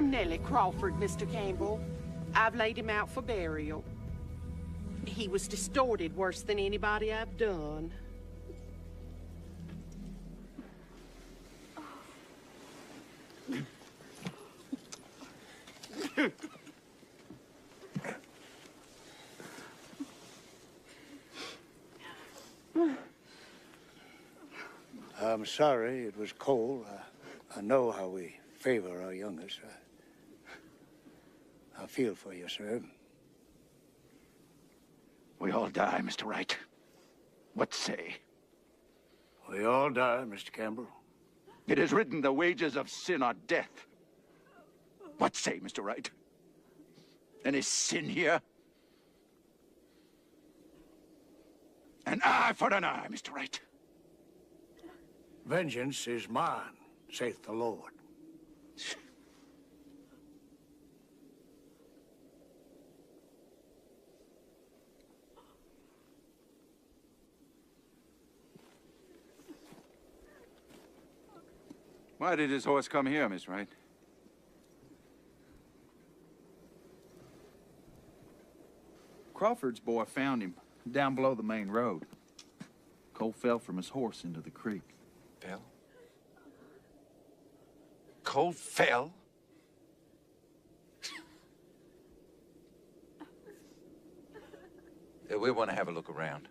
I'm Nellie Crawford, Mr. Campbell. I've laid him out for burial. He was distorted worse than anybody I've done. I'm sorry it was cold. I know how we favor our youngest. I feel for you, sir. We all die, Mr. Wright. What say? We all die, Mr. Campbell. It is written the wages of sin are death. What say, Mr. Wright? Any sin here? An eye for an eye, Mr. Wright. Vengeance is mine, saith the Lord. Why did his horse come here, Miss Wright? Crawford's boy found him down below the main road. Cole fell from his horse into the creek. Fell? Cole fell? We want to have a look around.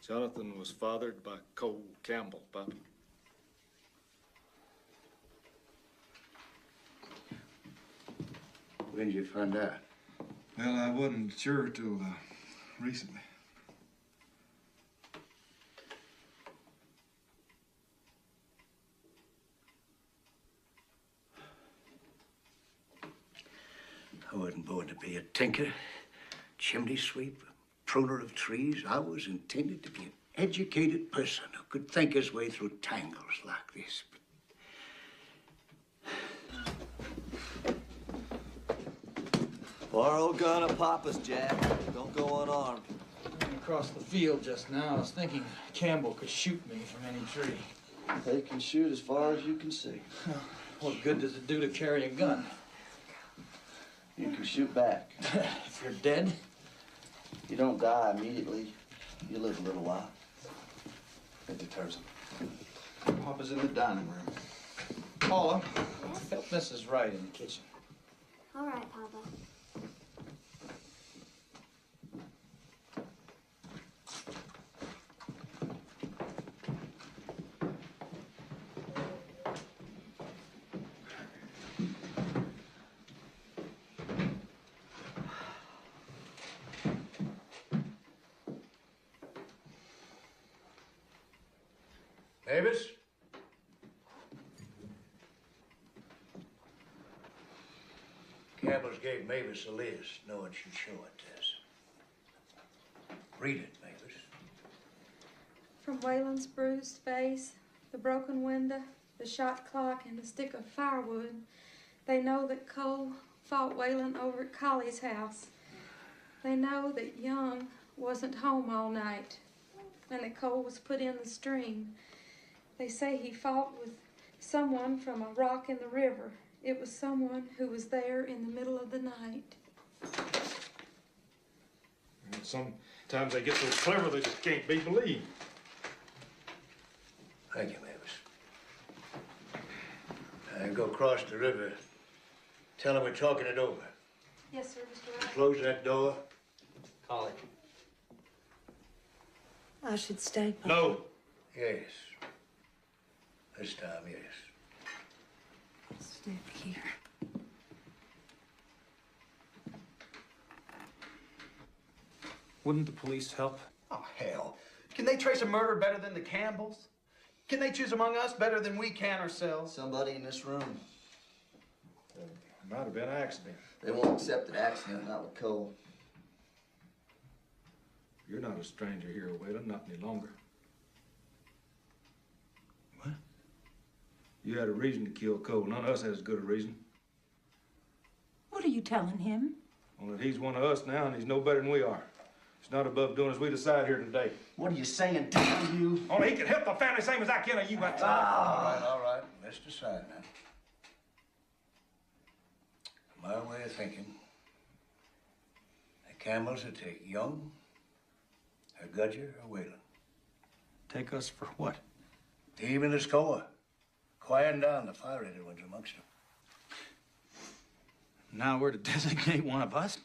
Jonathan was fathered by Cole Campbell, Pop. When did you find out? Well, I wasn't sure till recently. I wasn't born to be a tinker, chimney sweep, pruner of trees. I was intended to be an educated person who could think his way through tangles like this. Borrow gun of Papa's, Jack. Don't go unarmed. Across the field just now, I was thinking Campbell could shoot me from any tree. They can shoot as far as you can see. What good does it do to carry a gun? You can shoot back. If you're dead? You don't die immediately. You live a little while. It deters them. Papa's in the dining room. Paula, help Mrs. Wright in the kitchen. All right, Papa. Mavis? Campbell's gave Mavis a list, knowing she'd show it to us. Read it, Mavis. From Waylon's bruised face, the broken window, the shot clock, and the stick of firewood, they know that Cole fought Waylon over at Collie's house. They know that Young wasn't home all night, and that Cole was put in the stream. They say he fought with someone from a rock in the river. It was someone who was there in the middle of the night. And sometimes they get so clever they just can't be believed. Thank you, Mavis. Go across the river. Tell them we're talking it over. Yes, sir, Mr. Wright. Close that door. Collie. I should stay, Papa. No. Yes. This time, yes. Stay here. Wouldn't the police help? Oh, hell. Can they trace a murder better than the Campbells? Can they choose among us better than we can ourselves? Somebody in this room. Might have been an accident. They won't accept an accident, not with Cole. You're not a stranger here, Whalen, not any longer. What? You had a reason to kill Cole. None of us has as good a reason. What are you telling him? Only that he's one of us now, and he's no better than we are. It's not above doing as we decide here today. What are you saying, damn you? Only he can help the family same as I can of you, that's all. All right. Let's decide now. My way of thinking, the Campbells would take Young, or Gudger, or Whalen. Take us for what? Even the score. Quieting down the fire-rated ones amongst them. Now we're to designate one of us?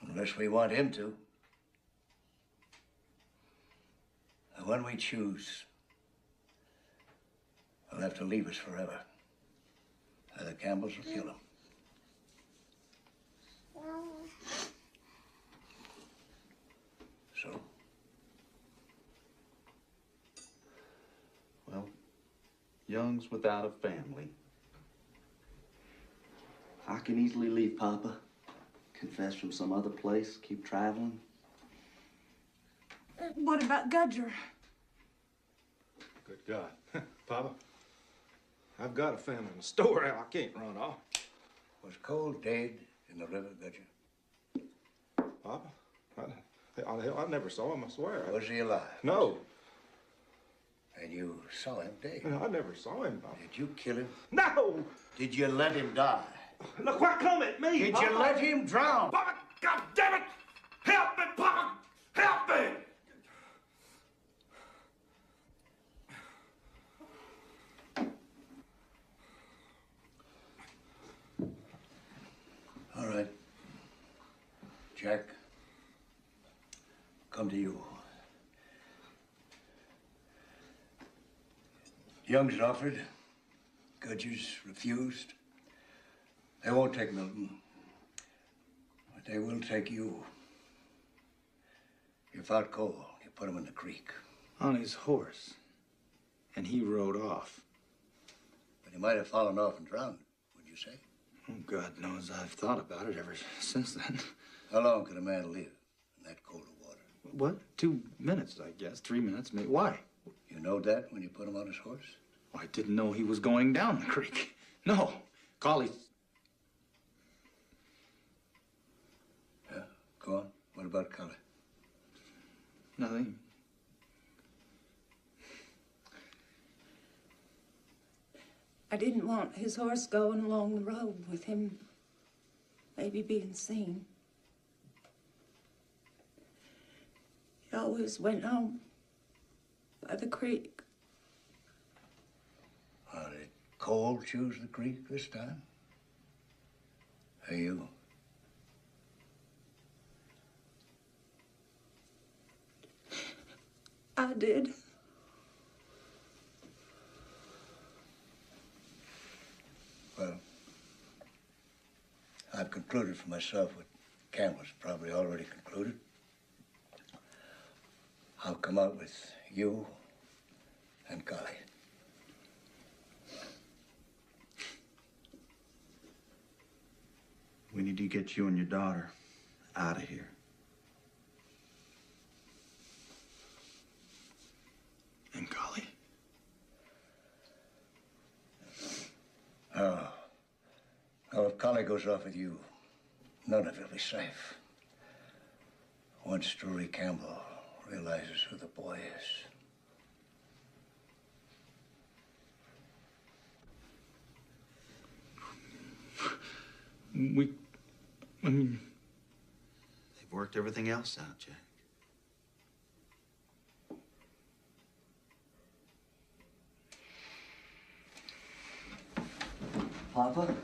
Unless we want him to. And when we choose, he'll have to leave us forever. Or the Campbells will kill him. So? Well, Young's without a family. I can easily leave, Papa. Confess from some other place, keep traveling. What about Gudger? Good God. Papa, I've got a family in the store now. I can't run off. Was Cole dead in the river, Gudger? Papa, I never saw him, I swear. Was he alive? No. And you saw him dead? No, I never saw him, Papa. Did you kill him? No! Did you let him die? Look what come at me, Did Papa. you let him drown? Papa, God damn it! Help me, Papa! Help me! All right. Jack, come to you. Young's offered. Gudger's refused. They won't take Milton, but they will take you. You fought Cole. You put him in the creek. On his horse. And he rode off. But he might have fallen off and drowned, would you say? Oh, God knows I've thought about it ever since then. How long could a man live in that cold of water? What? 2 minutes, I guess. 3 minutes, maybe. Why? You know that when you put him on his horse? Oh, I didn't know he was going down the creek. No. Collie. Yeah, go on. What about Collie? Nothing. I didn't want his horse going along the road with him maybe being seen. He always went home by the creek. Did Cole choose the creek this time? Or you? I did. Well, I've concluded for myself what Campbell's probably already concluded. I'll come out with you and Collie. We need to get you and your daughter out of here. And Collie. Oh. Oh, if Collie goes off with you, none of it will be safe. Once Drury Campbell realizes who the boy is. I mean, they've worked everything else out, Jack. Papa,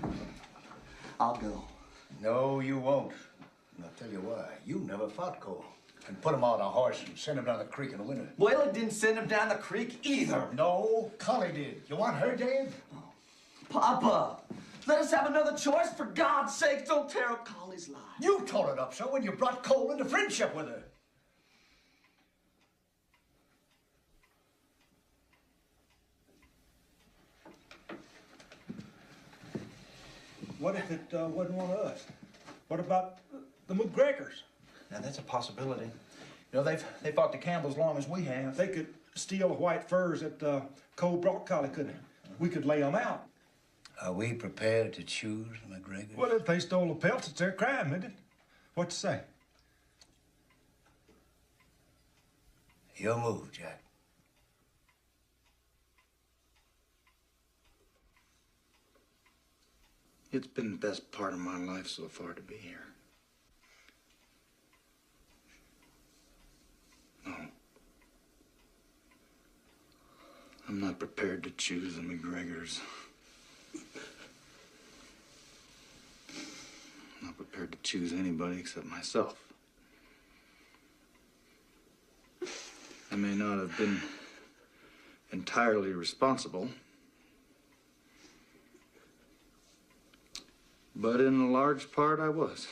I'll go. No, you won't. And I'll tell you why. You never fought Cole. And put him on a horse and send him down the creek in the winter. Whalen didn't send him down the creek either. No, Collie did. You want her dead? Papa, let us have another choice. For God's sake, don't tear up Collie's life. You told it up so when you brought Cole into friendship with her. What if it wasn't one of us? What about the McGregors? Now, that's a possibility. You know, they fought the Campbells as long as we have. They could steal the white furs that Cole brought Collie, couldn't they? We could lay them out. Are we prepared to choose McGregor? Well, if they stole the pelts, it's their crime, isn't it? What to say? Your move, Jack. It's been the best part of my life so far to be here. No. I'm not prepared to choose the McGregors. I'm not prepared to choose anybody except myself. I may not have been entirely responsible, but in a large part I was.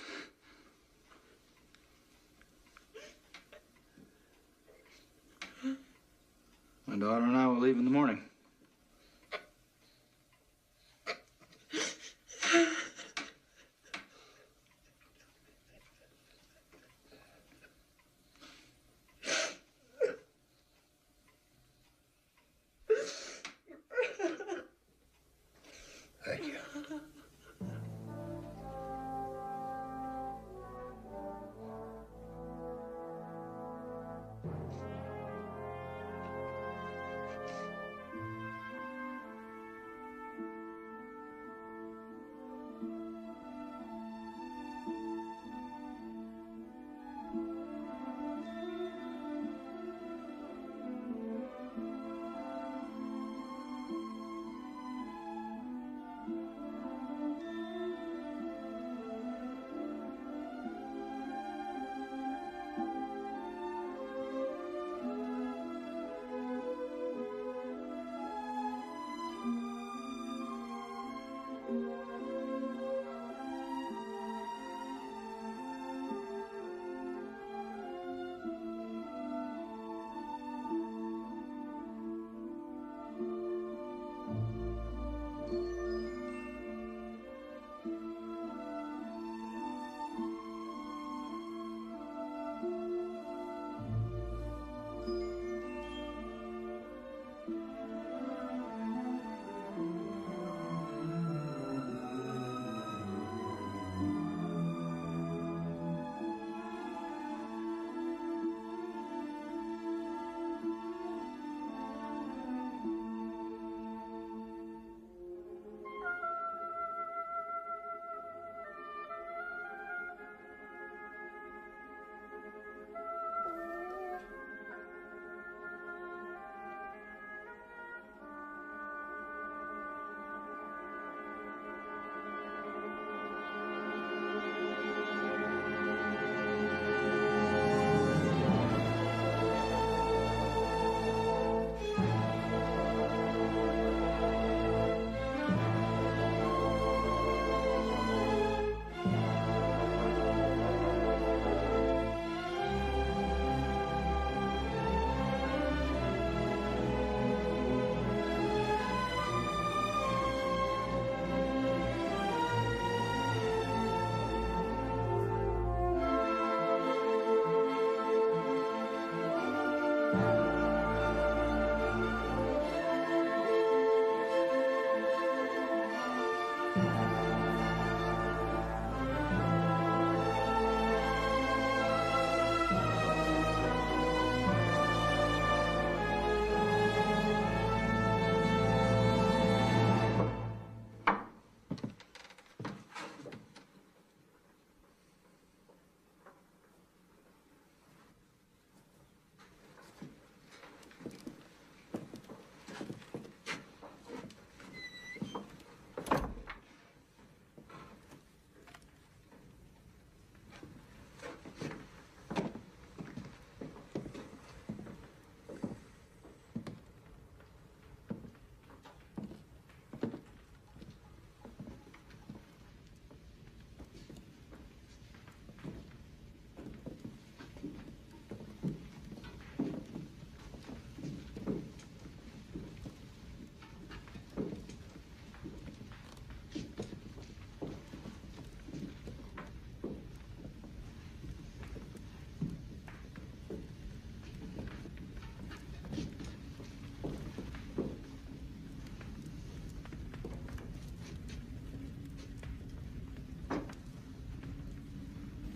My daughter and I will leave in the morning. Thank you.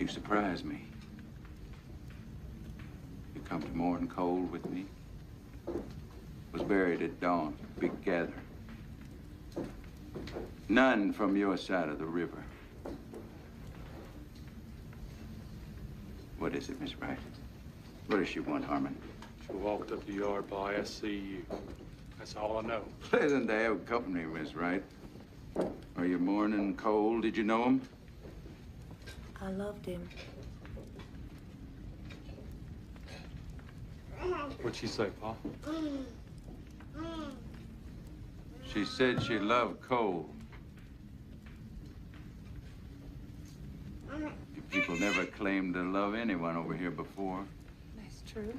You surprise me. You come to morning cold with me. Was buried at dawn, big gathering. None from your side of the river. What is it, Miss Wright? What does she want, Harmon? She walked up the yard, Pa. I see you. That's all I know. Pleasant to have company, Miss Wright. Are you morning cold? Did you know him? I loved him. What'd she say, Pa? She said she loved Cole. You people never claimed to love anyone over here before. That's true.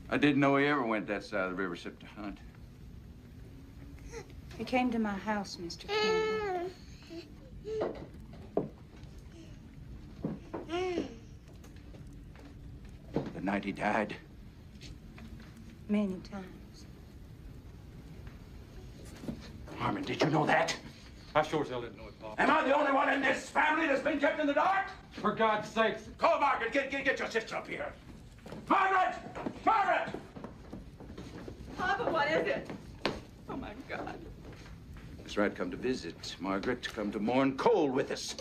I didn't know he ever went that side of the river except to hunt. He came to my house, Mr. Campbell. The night he died. Many times. Harmon, did you know that? I sure as hell didn't know it, Pa. Am I the only one in this family that's been kept in the dark? For God's sakes. Call Margaret. Get your sister up here. Margaret! Margaret! Papa, what is it? Oh, my God. Miss Wright come to visit. Margaret, come to mourn Cole with us.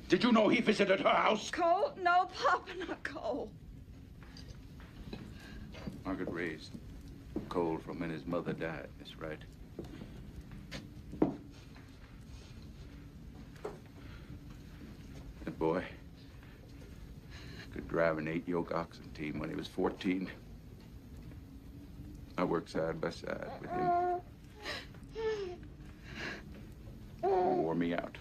Did you know he visited her house? Cole? No, Papa, not Cole. Margaret raised Cole from when his mother died, Miss Wright. That boy could drive an 8-yoke oxen team when he was 14. I worked side by side with him. He wore me out.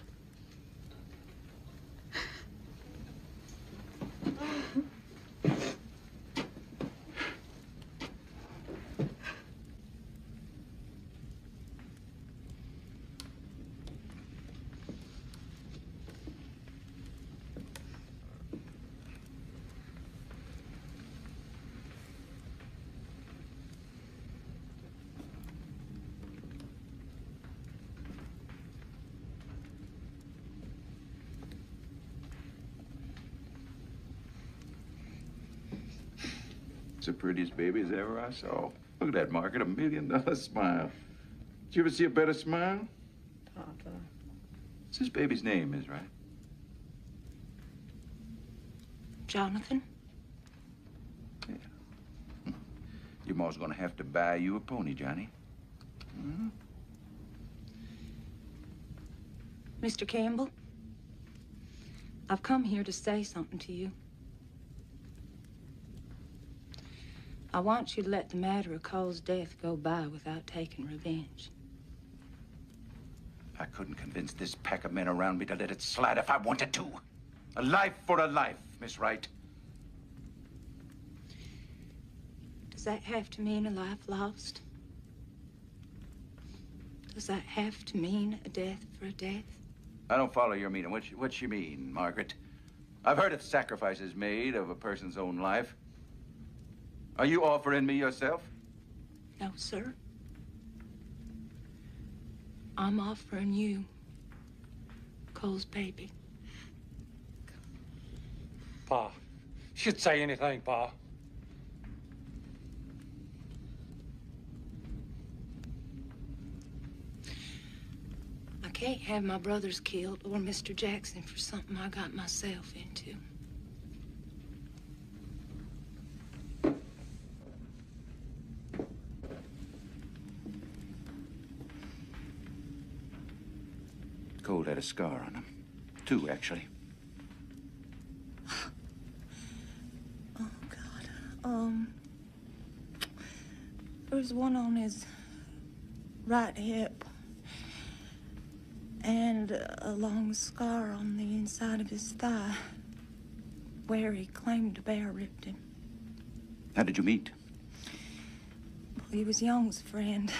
It's the prettiest baby as ever I saw. Look at that, Margaret, $1 million smile. Did you ever see a better smile? Papa. What's this baby's name, Miss Wright? Jonathan? Your ma's gonna have to buy you a pony, Johnny. Hmm? Mr. Campbell, I've come here to say something to you. I want you to let the matter of Cole's death go by without taking revenge. I couldn't convince this pack of men around me to let it slide if I wanted to. A life for a life, Miss Wright. Does that have to mean a life lost? Does that have to mean a death for a death? I don't follow your meaning. What you mean, Margaret? I've heard of sacrifices made of a person's own life. Are you offering me yourself? No, sir. I'm offering you Cole's baby. Pa. Should say anything, Pa. I can't have my brothers killed or Mr. Jackson for something I got myself into. Cole had a scar on him. 2, actually. Oh, God. There's one on his right hip. And a long scar on the inside of his thigh, where he claimed a bear ripped him. How did you meet? Well, he was Young's friend.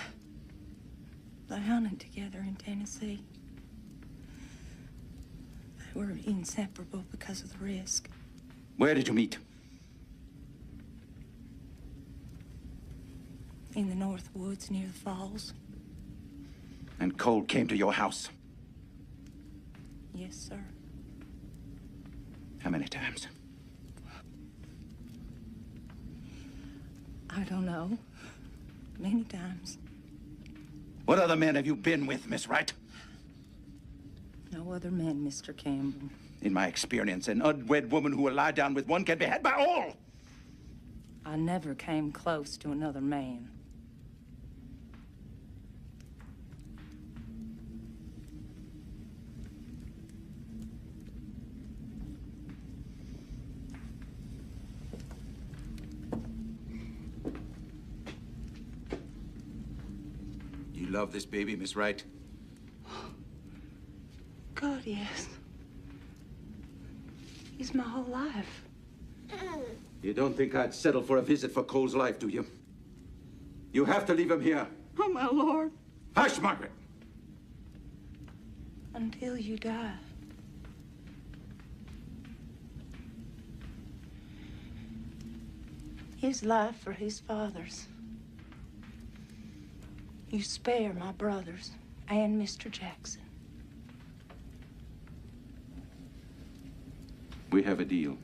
They hunted together in Tennessee. They were inseparable because of the risk. Where did you meet? In the North Woods near the falls. And Cole came to your house? Yes, sir. How many times? I don't know. Many times. What other men have you been with, Miss Wright? No other men, Mr. Campbell. In my experience, an unwed woman who will lie down with one can be had by all. I never came close to another man. You love this baby, Miss Wright? God, yes. He's my whole life. You don't think I'd settle for a visit for Cole's life, do you? You have to leave him here. Oh, my Lord. Hush, Margaret. Until you die. His life for his father's. You spare my brothers and Mr. Jackson. We have a deal.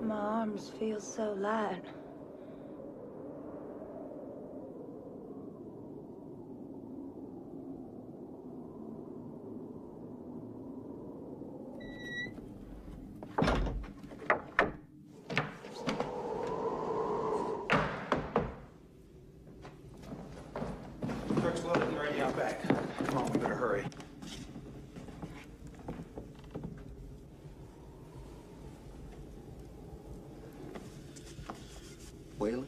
My arms feel so light. Truck's loaded and ready out back. Come on, we better hurry. Waylon,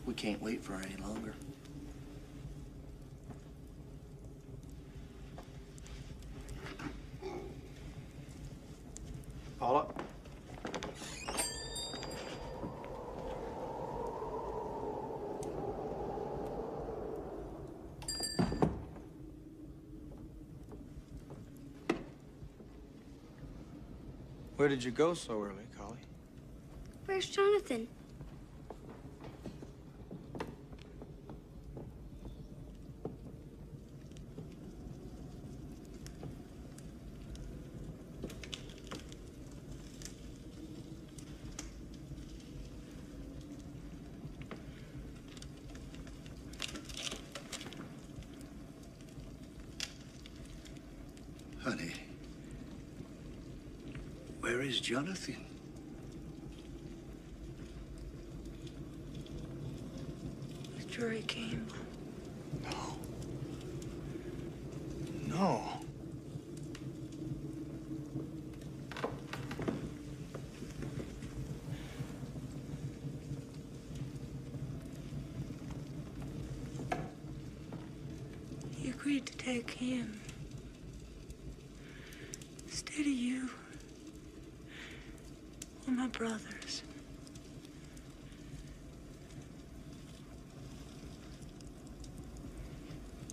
we can't wait for any longer. Paula? Where did you go so early, Collie? Where's Jonathan? Honey, where is Jonathan? With Drury Campbell. No. He agreed to take him. Instead of you. Or my brothers.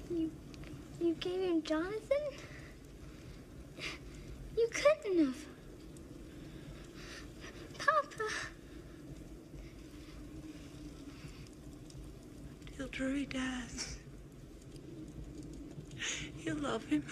You gave him Jonathan? You couldn't have. Papa. Till Drury dies. You'll love him.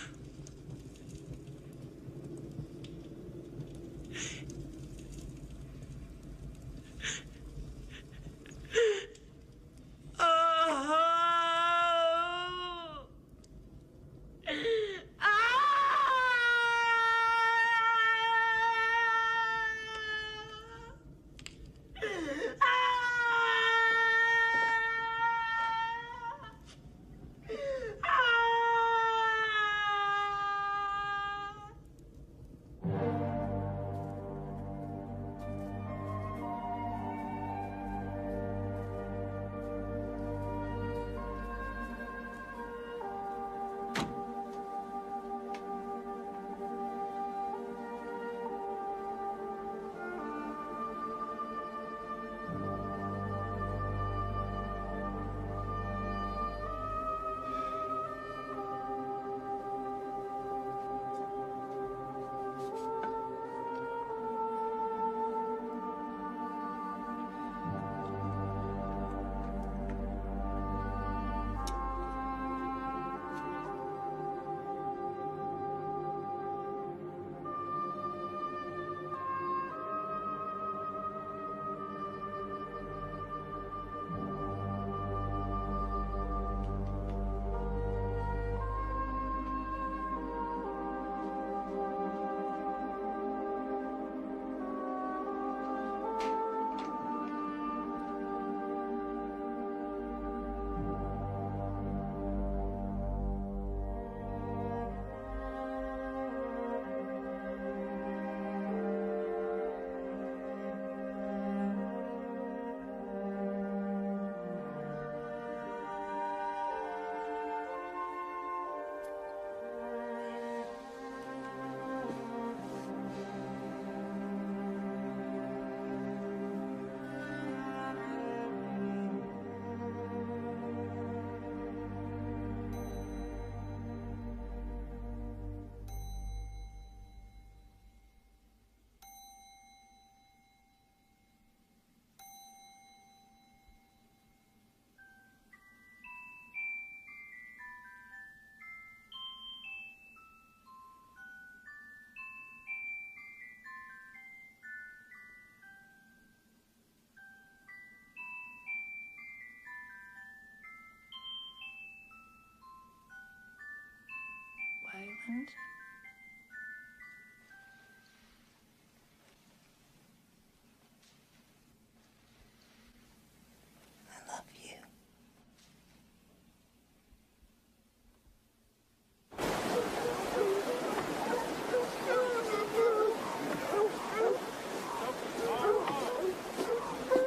I love you.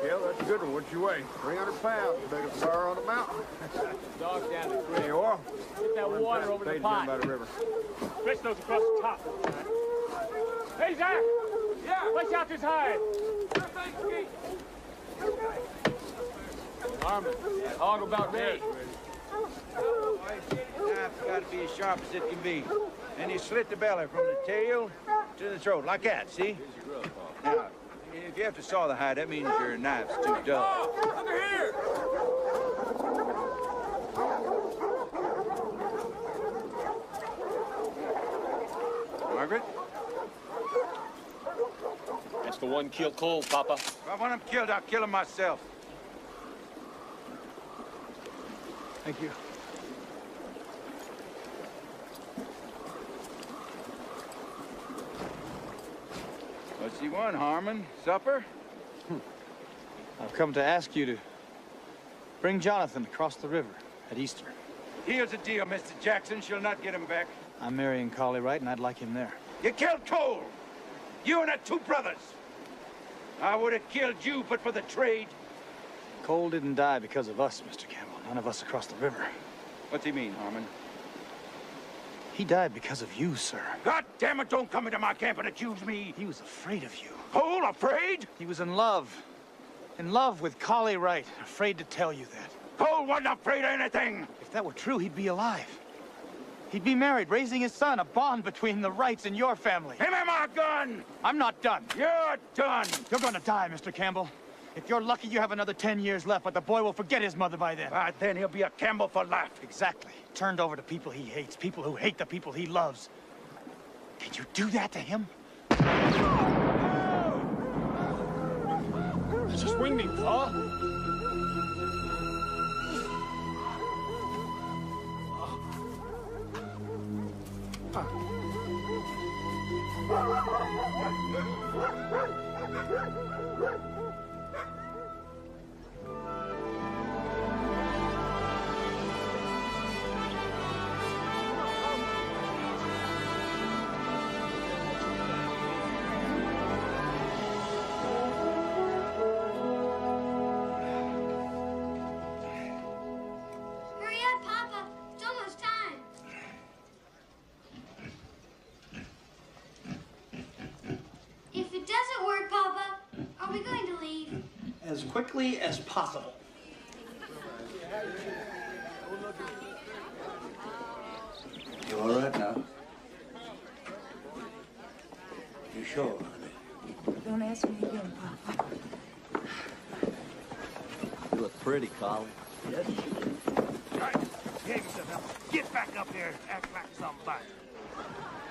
Yeah, that's a good one. What'd you weigh? 300 pounds. Biggest bar on the mountain. Dog down the creek. There you are. Get that water over the Page pot. down by the river. Fish those across the top. Hey, Zach! Yeah? Let's out this hide. Sure thing, Skeet. Armin, that hog about ready. Knife's got to be as sharp as it can be. And you slit the belly from the tail to the throat, like that, see? Now, if you have to saw the hide, that means your knife's too dull. Over here! Margaret? That's the one killed Cole, Papa. If I want him killed, I'll kill him myself. Thank you. What's he want, Harmon? Supper? I've come to ask you to bring Jonathan across the river at Easter. Here's the deal, Mr. Jackson. She'll not get him back. I'm marrying Collie Wright, and I'd like him there. You killed Cole! You and her two brothers! I would have killed you, but for the trade. Cole didn't die because of us, Mr. Campbell. None of us across the river. What's he mean, Harmon? He died because of you, sir. God damn it, don't come into my camp and accuse me. He was afraid of you. Cole, afraid? He was in love. In love with Collie Wright. Afraid to tell you that. Cole wasn't afraid of anything. If that were true, he'd be alive. He'd be married, raising his son, a bond between the Wrights and your family. Give me my gun! I'm not done. You're done. You're gonna die, Mr. Campbell. If you're lucky, you have another 10 years left, but the boy will forget his mother by then. Then he'll be a Campbell for life. Exactly. Turned over to people he hates, people who hate the people he loves. Can you do that to him? It's a swinging claw. Hurry up, Papa. It's almost time. If it doesn't work, Papa, are we going to leave? As quickly as possible. You all right now? You sure, honey? Don't ask me again, Papa. You look pretty, Collie. Yes. All right, behave yourself now. Get back up there and act like somebody.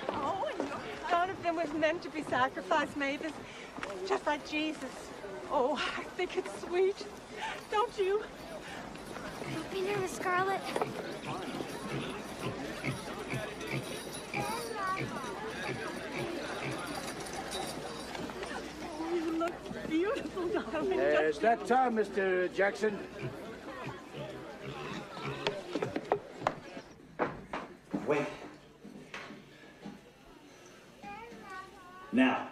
Oh, and none of them was meant to be sacrificed, Mavis. Just like Jesus. Oh, I think it's sweet. Don't you? Don't be nervous, Scarlett. Oh, you look beautiful, darling. It's that time, Mr. Jackson. Wait. Now.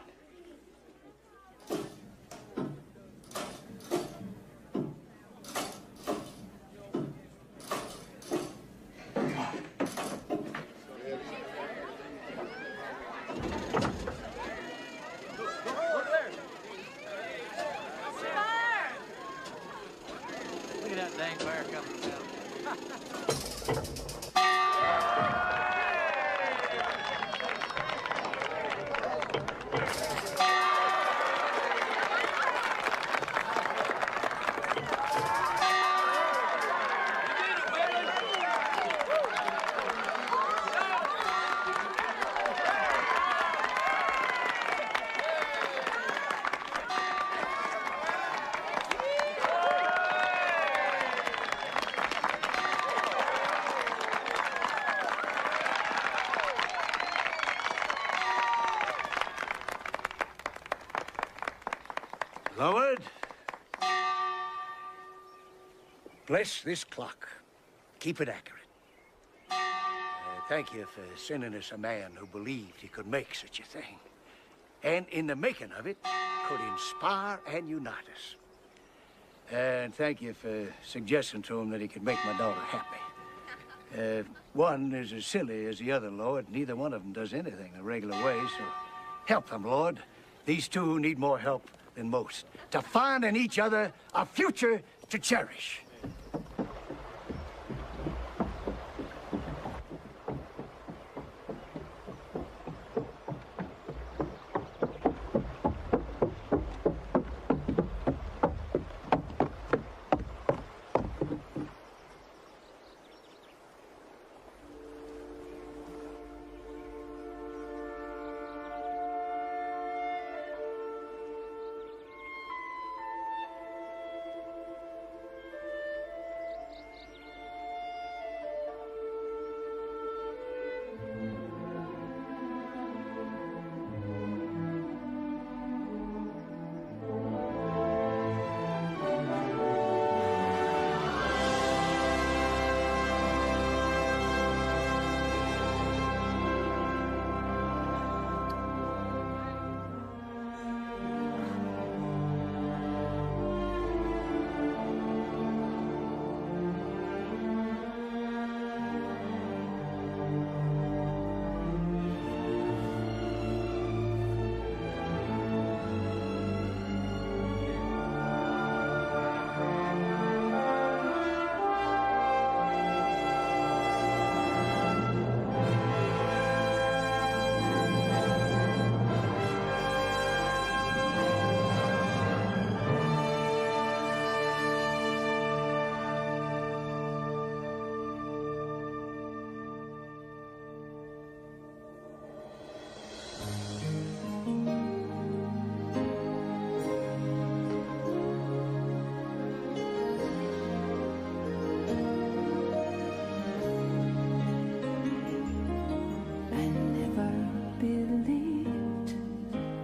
Look at that dang bear coming down. Bless this clock. Keep it accurate. Thank you for sending us a man who believed he could make such a thing. And in the making of it, could inspire and unite us. And thank you for suggesting to him that he could make my daughter happy. One is as silly as the other, Lord. Neither one of them does anything the regular way, so help them, Lord. These two need more help than most to find in each other a future to cherish.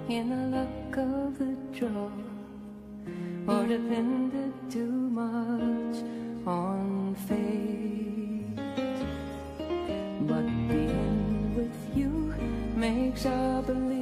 In the luck of the draw, or depended too much on fate. But being with you makes our belief